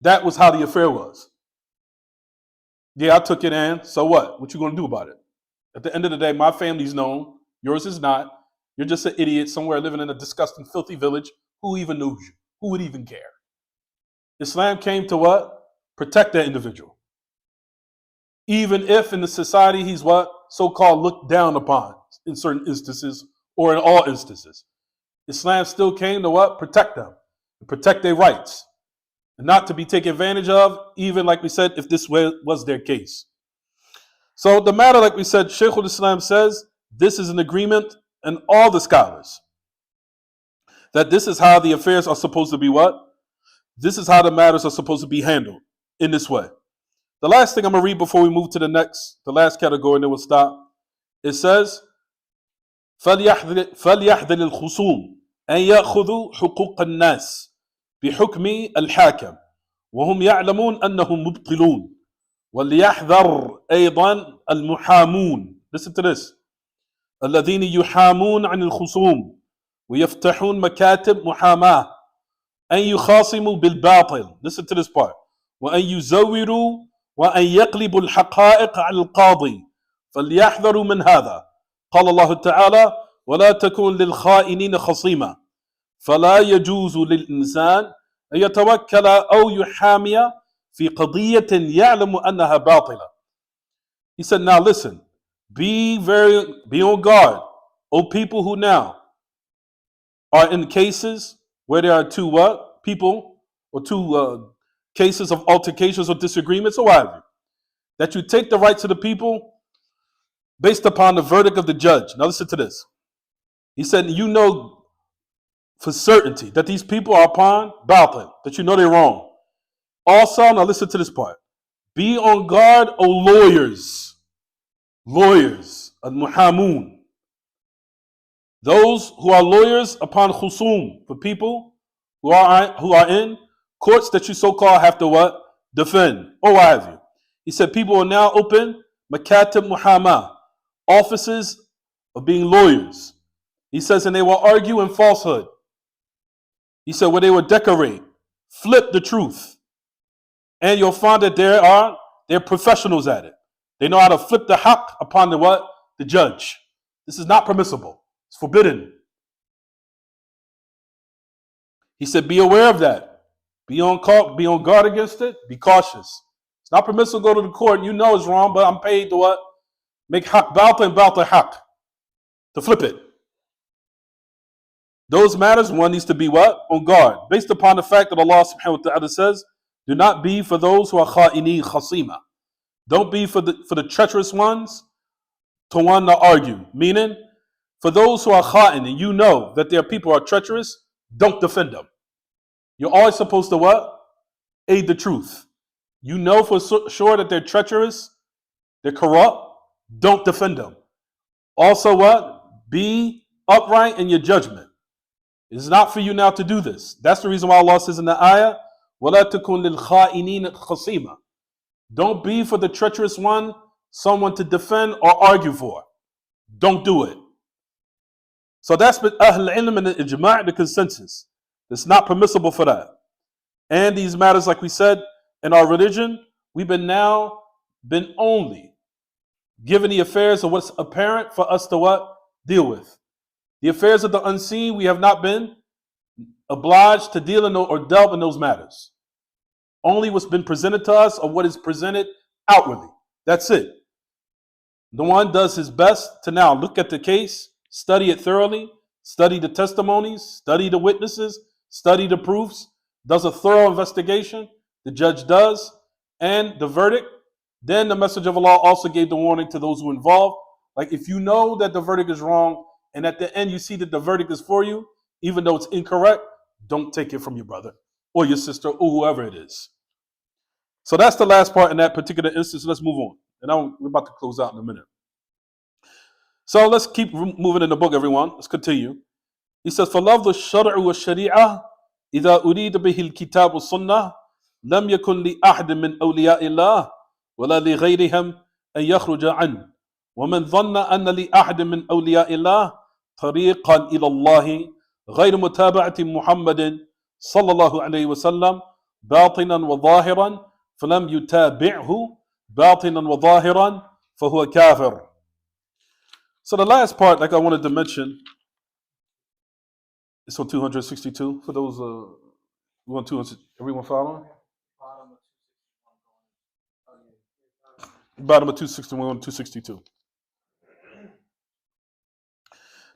A: That was how the affair was. Yeah, I took it, and so what? What you going to do about it? At the end of the day, my family's known, yours is not. You're just an idiot somewhere living in a disgusting, filthy village. Who even knows you? Who would even care? Islam came to what? Protect that individual. Even if in the society he's so-called looked down upon in certain instances, or in all instances. Islam still came to what? Protect them, protect their rights, and not to be taken advantage of, even like we said, if this was their case. So the matter, like we said, Shaykh al-Islam says, this is an agreement in all the scholars, that this is how the affairs are supposed to be what? This is how the matters are supposed to be handled, in this way. The last thing I'm going to read before we move to the last category, and then we'll stop. It says, فَلْيَحْذَرِ الْخُصُومِ أَنْ يَأْخُذُوا حُقُوقَ النَّاسِ بِحُكْمِ الْحَاكِمِ وَهُمْ يَعْلَمُونَ أَنَّهُمْ مُبْطِلُونَ وَلْيَحْذَرْ أَيْضًا الْمُحَامُونَ. Listen to this. الَّذِينَ يُحَامُونَ عَنِ الْخُصُومِ وَيَفْتَحُونَ مَكَاتِبْ مُحَامَاةٍ أَنْ يُخَاصِمُوا بِالْبَاطِلِ. Listen to this part. وأن يزوروا وأن يقلبوا الحقائق على القاضي فليحذروا من هذا. قال الله تعالى ولا تكن للخائنين خصيما فلا يجوز للإنسان أن يتوكل أو يحامي في قضية يعلم أنها باطلة. He said, now listen, be on guard, O people who now are in cases where there are two what? People, or two cases of altercations or disagreements or whatever, that you take the rights of the people based upon the verdict of the judge. Now listen to this. He said, you know for certainty that these people are upon batil, that you know they're wrong. Also, now listen to this part. Be on guard, O lawyers, al-muhamun, those who are lawyers upon khusum, for people who are in courts that you so-called have to what? Defend, or what have you. He said people will now open makatib muhammah, offices of being lawyers. He says, and they will argue in falsehood. He said, where they will decorate, flip the truth. And you'll find that they're professionals at it. They know how to flip the haqq upon the what? The judge. This is not permissible. It's forbidden. He said, be aware of that. Be on guard against it. Be cautious. It's not permissible to go to the court and you know it's wrong, but I'm paid to what? Make haqq batil and batil haqq. To flip it. Those matters, one needs to be what? On guard. Based upon the fact that Allah subhanahu wa ta'ala says, do not be for those who are kha'ini khasima. Don't be for the treacherous ones to one to argue. Meaning, for those who are kha'in and you know that their people are treacherous, don't defend them. You're always supposed to what? Aid the truth. You know for sure that they're treacherous, they're corrupt, don't defend them. Also what? Be upright in your judgment. It's not for you now to do this. That's the reason why Allah says in the ayah, وَلَا تَكُنْ لِلْخَائِنِينَ خَصِيمًا. Don't be for the treacherous one someone to defend or argue for. Don't do it. So that's Ahl al-Ilm and the Ijma', the consensus. It's not permissible for that. And these matters, like we said, in our religion, we've been only given the affairs of what's apparent for us to what? Deal with. The affairs of the unseen, we have not been obliged to deal in or delve in those matters. Only what's been presented to us or what is presented outwardly. That's it. The one does his best to now look at the case, study it thoroughly, study the testimonies, study the witnesses, study the proofs, does a thorough investigation, the judge does, and the verdict. Then the Messenger of Allah also gave the warning to those who are involved. Like if you know that the verdict is wrong, and at the end you see that the verdict is for you, even though it's incorrect, don't take it from your brother or your sister or whoever it is. So that's the last part in that particular instance. Let's move on. And we're about to close out in a minute. So let's keep moving in the book, everyone. Let's continue. He says, فَلَفْظُ الشَّرْعُ وَالشَّرِيعَةِ إِذَا أُرِيدَ بِهِ الْكِتَابُ السُّنَّةِ لَمْ يَكُنْ لِأَحْدٍ مِّنْ أَوْلِيَاءِ اللَّهِ وَلَا لِغَيْرِهِمْ أَنْ يَخْرُجَ عَنْهُ وَمَنْ ظَنَّ أَنَّ لِأَحْدٍ مِّنْ أَوْلِيَاءِ اللَّهِ طَرِيقًا إِلَى اللَّهِ غَيْرَ مُتَابَعَةِ مُحَمَّدٍ صلى الله عليه وسلم باطنا وظاهرا فلم يتابعه باطنا وظاهرا فهو كافر. So the last part, like I wanted to mention, it's on 262 for those who want 200. Everyone following? Bottom of 261 on 262.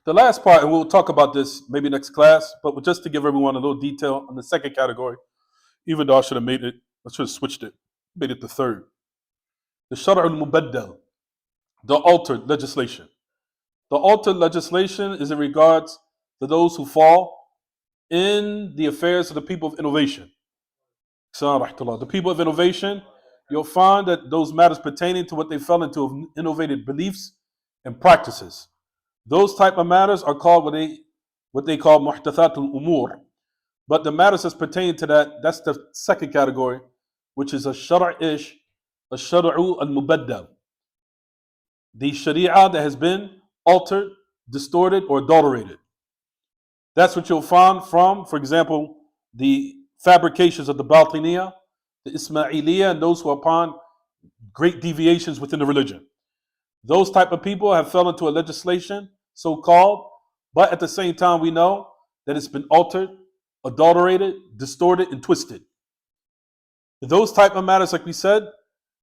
A: The last part, and we'll talk about this maybe next class, but just to give everyone a little detail on the second category, even though I should have switched it, made it the third. The Shar' al-Mubaddal, the altered legislation. The altered legislation is in regards to those who fall in the affairs of the people of innovation. The people of innovation, you'll find that those matters pertaining to what they fell into of innovative beliefs and practices. Those type of matters are called what they call muhdathat al-umur. But the matters that's pertaining to that's the second category, which is a shar'-ish, a shar'u al-mubaddal. The sharia that has been altered, distorted, or adulterated. That's what you'll find from, for example, the fabrications of the Batiniyah, the Ismailiyah, and those who are upon great deviations within the religion. Those type of people have fell into a legislation, so-called, but at the same time we know that it's been altered, adulterated, distorted, and twisted. Those type of matters, like we said,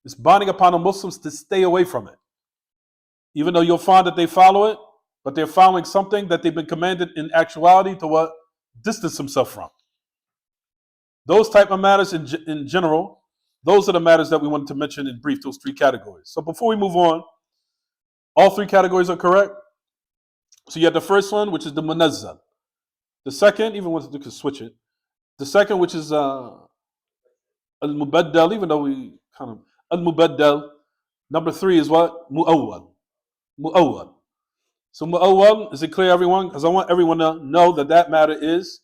A: it's binding upon the Muslims to stay away from it. Even though you'll find that they follow it, but they're following something that they've been commanded in actuality to what? Distance themselves from. Those type of matters in general, those are the matters that we wanted to mention in brief, those three categories. So before we move on, all three categories are correct. So you have the first one, which is the munazzal. The second, even once you can switch it, the second, which is al-mubaddal, even though we kind of, al-mubaddal. Number three is what? Mu'awwal. Mu'awwal. So mu'awwal, is it clear, everyone? Because I want everyone to know that matter is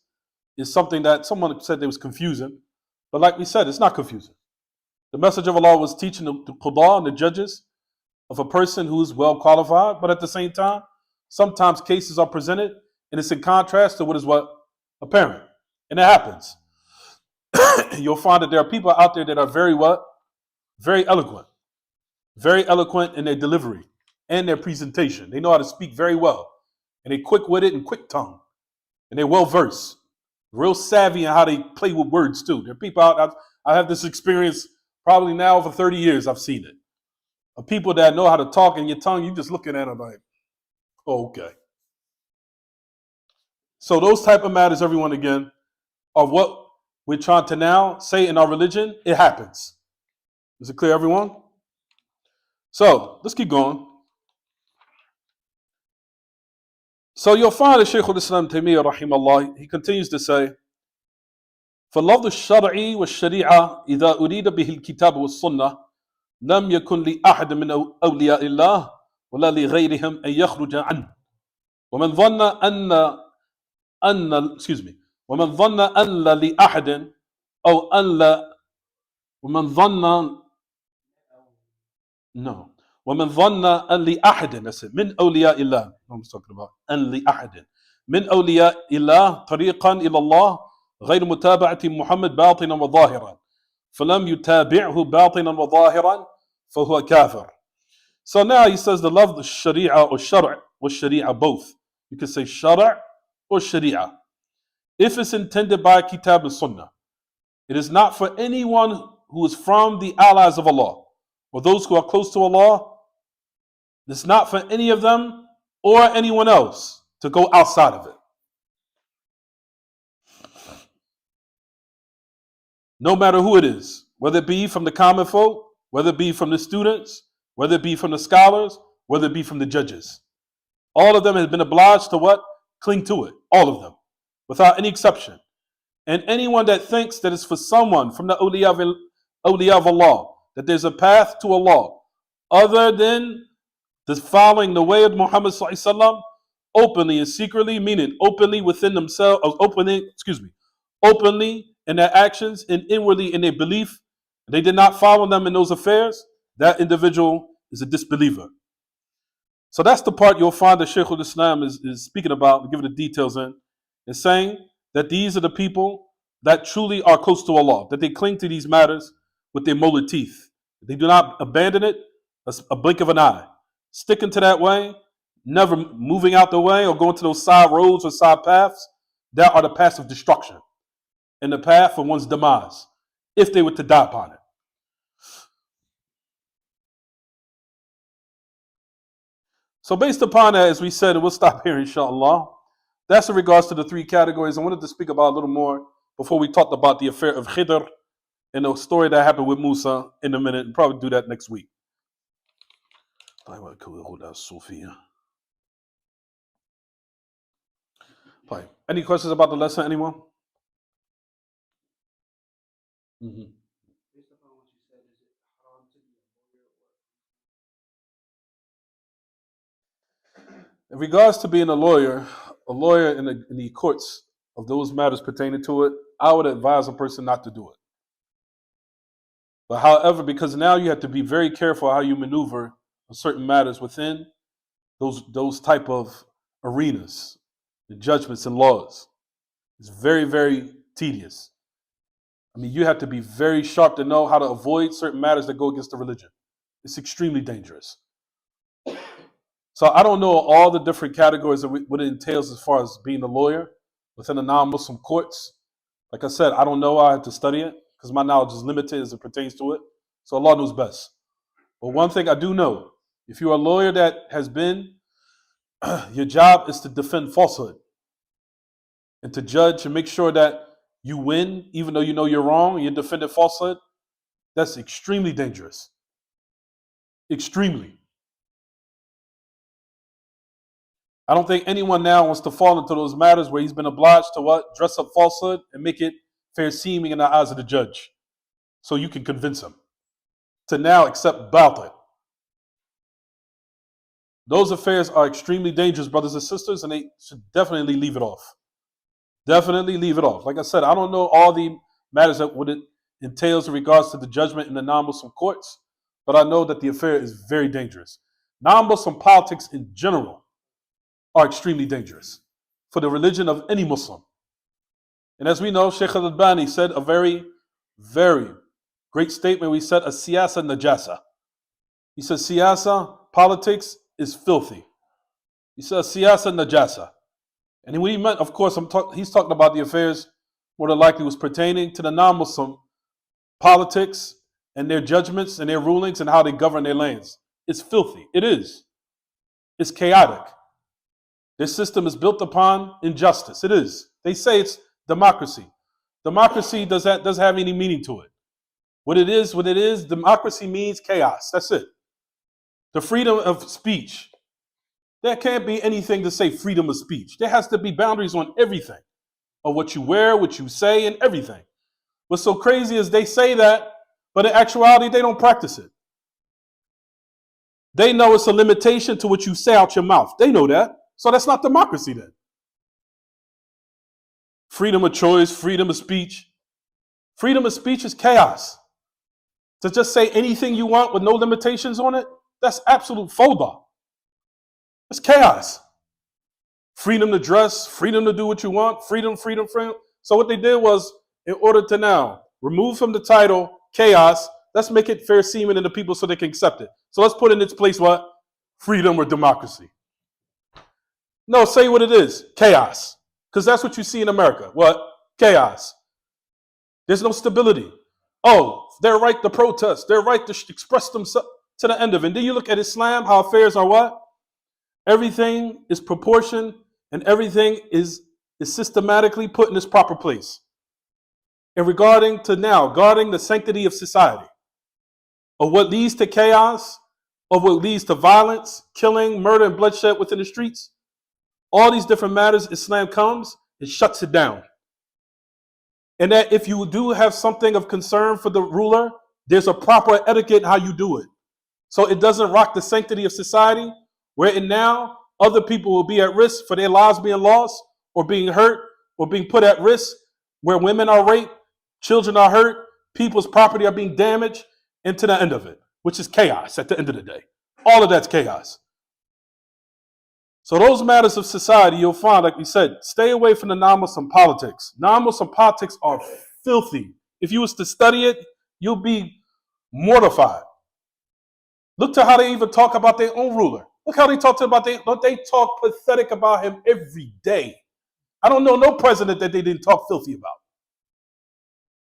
A: something that someone said it was confusing. But like we said, it's not confusing. The message of Allah was teaching the qada and the judges of a person who's well qualified, but at the same time, sometimes cases are presented and it's in contrast to what is apparent. And it happens. You'll find that there are people out there that are very eloquent. Very eloquent in their delivery and their presentation. They know how to speak very well. And they're quick-witted and quick-tongued. And they're well-versed. Real savvy in how they play with words, too. There are people out, I have this experience probably now for 30 years, I've seen it. Of people that know how to talk in your tongue, you're just looking at them like, oh, okay. So those type of matters, everyone, again, are what we're trying to now say in our religion. It happens. Is it clear, everyone? So let's keep going. So you'll find that Shaykh al-Islam Taymiyyah rahimahullah, he continues to say, فَاللَّفْظُ الشَّرْعِي وَالشَّرِيعَةِ إِذَا أُرِيدَ بِهِ الْكِتَابُ وَالسُّنَّةِ لم يكن لأحد من أولياء الله ولا لغيرهم أن يخرج عنه ومن ظن ومن ظن أن لأحد أو أن لا ومن ظن no ومن ظن أن لأحد من أولياء الله I'm talking about أن لأحد من أولياء الله طريقا إلى الله غير متابعة محمد باطنا وظاهرا فلم يتابعه باطنا وظاهرا فهو كافر. So now he says the love, the sharia or shar' or sharia both. You can say shar' or sharia. If it's intended by kitab and sunnah, it is not for anyone who is from the allies of Allah or those who are close to Allah. It's not for any of them or anyone else to go outside of it. No matter who it is, whether it be from the common folk, whether it be from the students, whether it be from the scholars, whether it be from the judges. All of them have been obliged to what? Cling to it. All of them. Without any exception. And anyone that thinks that it's for someone from the awliya of Allah, that there's a path to Allah, other than the following the way of Muhammad sallallahu alaihi wasallam, openly and secretly, meaning openly within themselves, openly in their actions and inwardly in their belief, they did not follow them in those affairs, that individual is a disbeliever. So that's the part you'll find that Shaykh al-Islam is speaking about, giving the details in, and saying that these are the people that truly are close to Allah, that they cling to these matters with their molar teeth. They do not abandon it a blink of an eye. Sticking to that way, never moving out the way or going to those side roads or side paths, that are the paths of destruction and the path for one's demise, if they were to die upon it. So based upon that, as we said, and we'll stop here, inshallah. That's in regards to the three categories. I wanted to speak about a little more before we talked about the affair of Khidr and the story that happened with Musa in a minute, and probably do that next week. Any questions about the lesson, anyone? Mm-hmm. In regards to being a lawyer in the courts of those matters pertaining to it, I would advise a person not to do it. But however, because now you have to be very careful how you maneuver certain matters within those type of arenas, the judgments and laws. It's very, very tedious. I mean, you have to be very sharp to know how to avoid certain matters that go against the religion. It's extremely dangerous. So I don't know all the different categories of what it entails as far as being a lawyer within the non-Muslim courts. Like I said, I don't know. I have to study it because my knowledge is limited as it pertains to it. So Allah knows best. But one thing I do know, if you're a lawyer that has been, your job is to defend falsehood and to judge and make sure that you win, even though you know you're wrong and you're defending falsehood. That's extremely dangerous. Extremely. I don't think anyone now wants to fall into those matters where he's been obliged to what? Dress up falsehood and make it fair seeming in the eyes of the judge so you can convince him to now accept batil. Those affairs are extremely dangerous, brothers and sisters, and they should definitely leave it off. Definitely leave it off. Like I said, I don't know all the matters that what it entails in regards to the judgment in the non-Muslim courts, but I know that the affair is very dangerous. Non-Muslim politics in general are extremely dangerous for the religion of any Muslim. And as we know, Shaykh al-Albani said a very, very great statement. We said, "As-siyasa najasa." He said, "Siyasa, politics, is filthy." He said, "Siyasa najasa." And when he meant, of course, he's talking about the affairs more than likely was pertaining to the non-Muslim politics and their judgments and their rulings and how they govern their lands. It's filthy. It is. It's chaotic. Their system is built upon injustice. It is. They say it's democracy. Democracy doesn't have any meaning to it. What it is, democracy means chaos. That's it. The freedom of speech. There can't be anything to say freedom of speech. There has to be boundaries on everything, of what you wear, what you say, and everything. What's so crazy is they say that, but in actuality, they don't practice it. They know it's a limitation to what you say out your mouth. They know that. So that's not democracy then. Freedom of choice, freedom of speech. Freedom of speech is chaos. To just say anything you want with no limitations on it, that's absolute fawda. It's chaos. Freedom to dress, freedom to do what you want, freedom. So what they did was, in order to now remove from the title chaos, let's make it fair seeming to the people so they can accept it. So let's put in its place what? Freedom or democracy. No, say what it is. Chaos. Because that's what you see in America. What? Chaos. There's no stability. Oh, their right to protest, their right to express themselves to the end of it. And then you look at Islam, how affairs are what? Everything is proportioned and everything is systematically put in its proper place. And guarding the sanctity of society, of what leads to chaos, of what leads to violence, killing, murder, and bloodshed within the streets, all these different matters, Islam comes and shuts it down. And that if you do have something of concern for the ruler, there's a proper etiquette in how you do it. So it doesn't rock the sanctity of society, wherein now other people will be at risk for their lives being lost or being hurt or being put at risk, where women are raped, children are hurt, people's property are being damaged, and to the end of it, which is chaos at the end of the day. All of that's chaos. So those matters of society, you'll find, like we said, stay away from the non-Muslim politics. Non-Muslim politics are filthy. If you was to study it, you'll be mortified. Look to how they even talk about their own ruler. Look how they talk about they talk pathetic about him every day. I don't know no president that they didn't talk filthy about.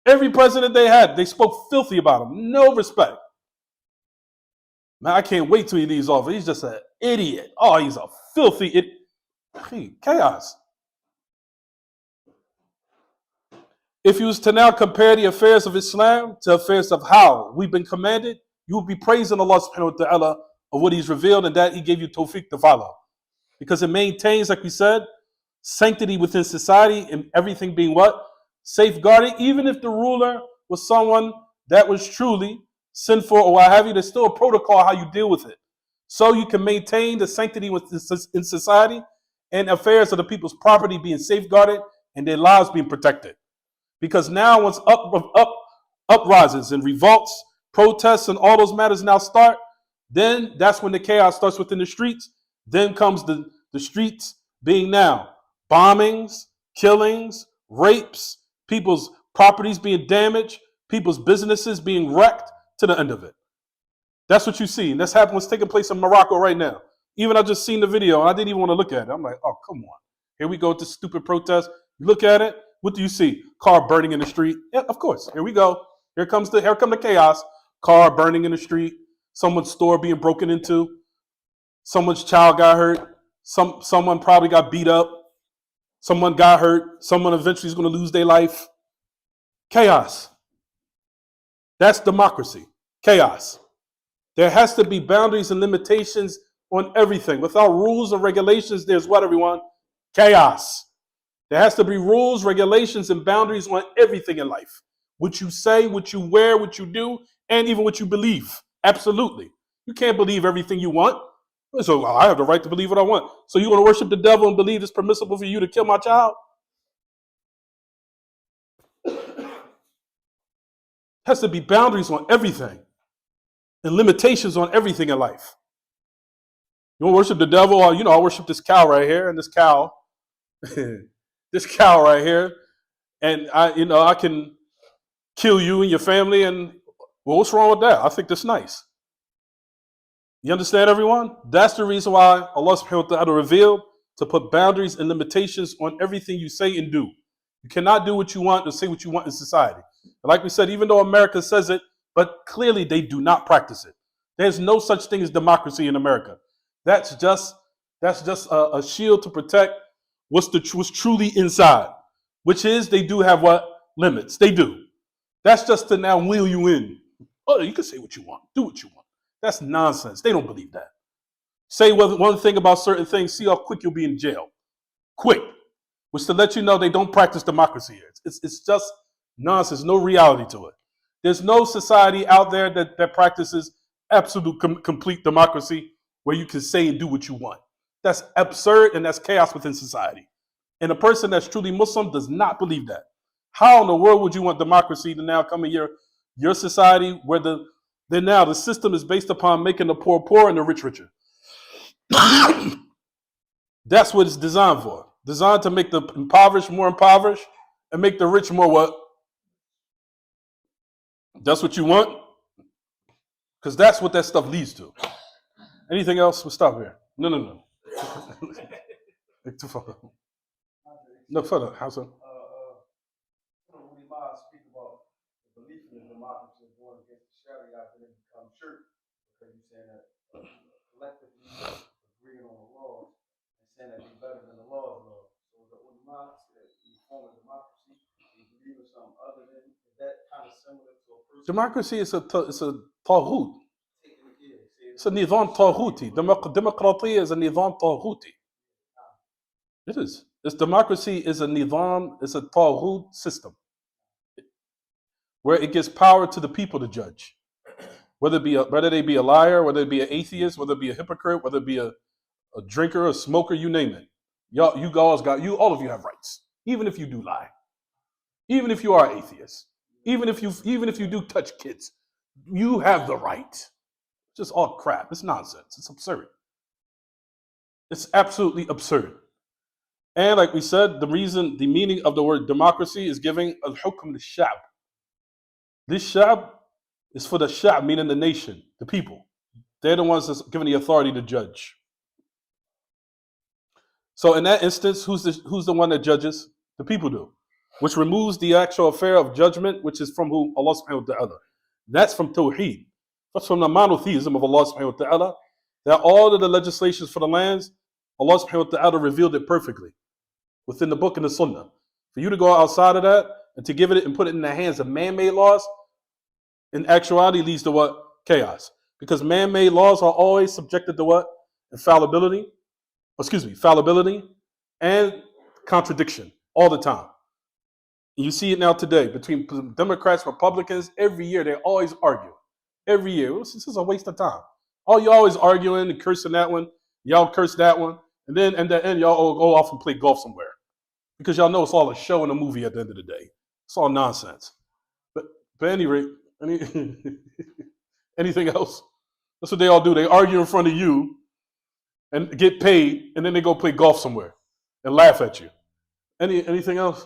A: Every president they had, they spoke filthy about him. No respect. Man, I can't wait till he leaves office. He's just an idiot. Oh, he's a filthy idiot. Chaos. If you was to now compare the affairs of Islam to affairs of how we've been commanded, you would be praising Allah subhanahu wa ta'ala of what he's revealed and that he gave you tawfiq to follow. Because it maintains, like we said, sanctity within society and everything being what? Safeguarded. Even if the ruler was someone that was truly sinful or what have you, there's still a protocol how you deal with it. So you can maintain the sanctity in society and affairs of the people's property being safeguarded and their lives being protected. Because now once uprisings and revolts, protests, and all those matters now start, then that's when the chaos starts within the streets. Then comes the streets being now bombings, killings, rapes, people's properties being damaged, people's businesses being wrecked to the end of it. That's what you see. And that's happening, what's taking place in Morocco right now. Even I just seen the video and I didn't even want to look at it. I'm like, oh, come on. Here we go with this stupid protest. You look at it. What do you see? Car burning in the street. Yeah, of course. Here we go. Here come the chaos. Car burning in the street. Someone's store being broken into. Someone's child got hurt. Someone probably got beat up. Someone got hurt. Someone eventually is going to lose their life. Chaos. That's democracy. Chaos. There has to be boundaries and limitations on everything. Without rules and regulations, there's what, everyone? Chaos. There has to be rules, regulations, and boundaries on everything in life. What you say, what you wear, what you do, and even what you believe. Absolutely. You can't believe everything you want. So I have the right to believe what I want. So you want to worship the devil and believe it's permissible for you to kill my child? Has to be boundaries on everything and limitations on everything in life. You want to worship the devil? Or, I worship this cow right here, and this cow, this cow right here, and I can kill you and your family. And well, what's wrong with that? I think that's nice. You understand, everyone? That's the reason why Allah subhanahu wa ta'ala revealed to put boundaries and limitations on everything you say and do. You cannot do what you want or say what you want in society. And like we said, even though America says it, but clearly they do not practice it. There's no such thing as democracy in America. That's just a shield to protect what's truly inside, which is they do have what? Limits. They do. That's just to now wheel you in. Oh, you can say what you want. Do what you want. That's nonsense. They don't believe that. Say one thing about certain things, see how quick you'll be in jail. Quick. Which to let you know they don't practice democracy here. It's just nonsense, no reality to it. There's no society out there that practices absolute complete democracy where you can say and do what you want. That's absurd and that's chaos within society. And a person that's truly Muslim does not believe that. How in the world would you want democracy to now come in your society where the system is based upon making the poor poor and the rich richer? That's what it's designed for. Designed to make the impoverished more impoverished and make the rich more what? That's what you want? Because that's what that stuff leads to. Anything else? We'll stop here. No. No, further. How's that?
B: When Imam speak about the belief in the democracy of going against the Sharia, then it becomes shirk, because you're saying that collectively agreeing on the laws and saying that you're better than the law. So the ulama said in the form of democracy, you believe in something other than, is that kind of similar to a person?
A: Democracy is a taghut. It's a nizam taghuti. Democracy is a nizam taghuti. It is. Democracy is a nizam, it's a taghut system where it gives power to the people to judge. Whether they be a liar, whether it be an atheist, whether it be a hypocrite, whether it be a drinker, a smoker, you name it. All of you have rights. Even if you do lie. Even if you are atheist. Even if you do touch kids. You have the right. Just all crap. It's nonsense. It's absurd. It's absolutely absurd. And like we said, the meaning of the word democracy is giving al-hukm lil-sha'b. This sha'b is for the sha'b, meaning the nation, the people. They're the ones that's given the authority to judge. So in that instance, who's the one that judges? The people do. Which removes the actual affair of judgment, which is from who? Allah subhanahu wa ta'ala. That's from Tawheed. That's from the monotheism of Allah subhanahu wa ta'ala, that all of the legislations for the lands, Allah subhanahu wa ta'ala revealed it perfectly within the book and the sunnah. For you to go outside of that and to give it and put it in the hands of man-made laws, in actuality leads to what? Chaos. Because man-made laws are always subjected to what? Infallibility. Fallibility and contradiction all the time. And you see it now today between Democrats, Republicans. Every year they always argue. Every year. This is a waste of time. Oh, you're always arguing and cursing that one. Y'all curse that one. And then at the end, y'all all go off and play golf somewhere. Because y'all know it's all a show and a movie at the end of the day. It's all nonsense. But at any rate, anything else? That's what they all do. They argue in front of you and get paid, and then they go play golf somewhere and laugh at you. Anything else?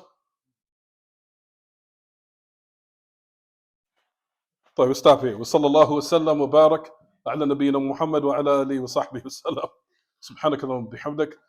A: طيب, we'll stop here. وصلى الله وسلم وبارك على نبينا محمد وعلى آله وصحبه وسلم. سبحانك اللهم وبحمدك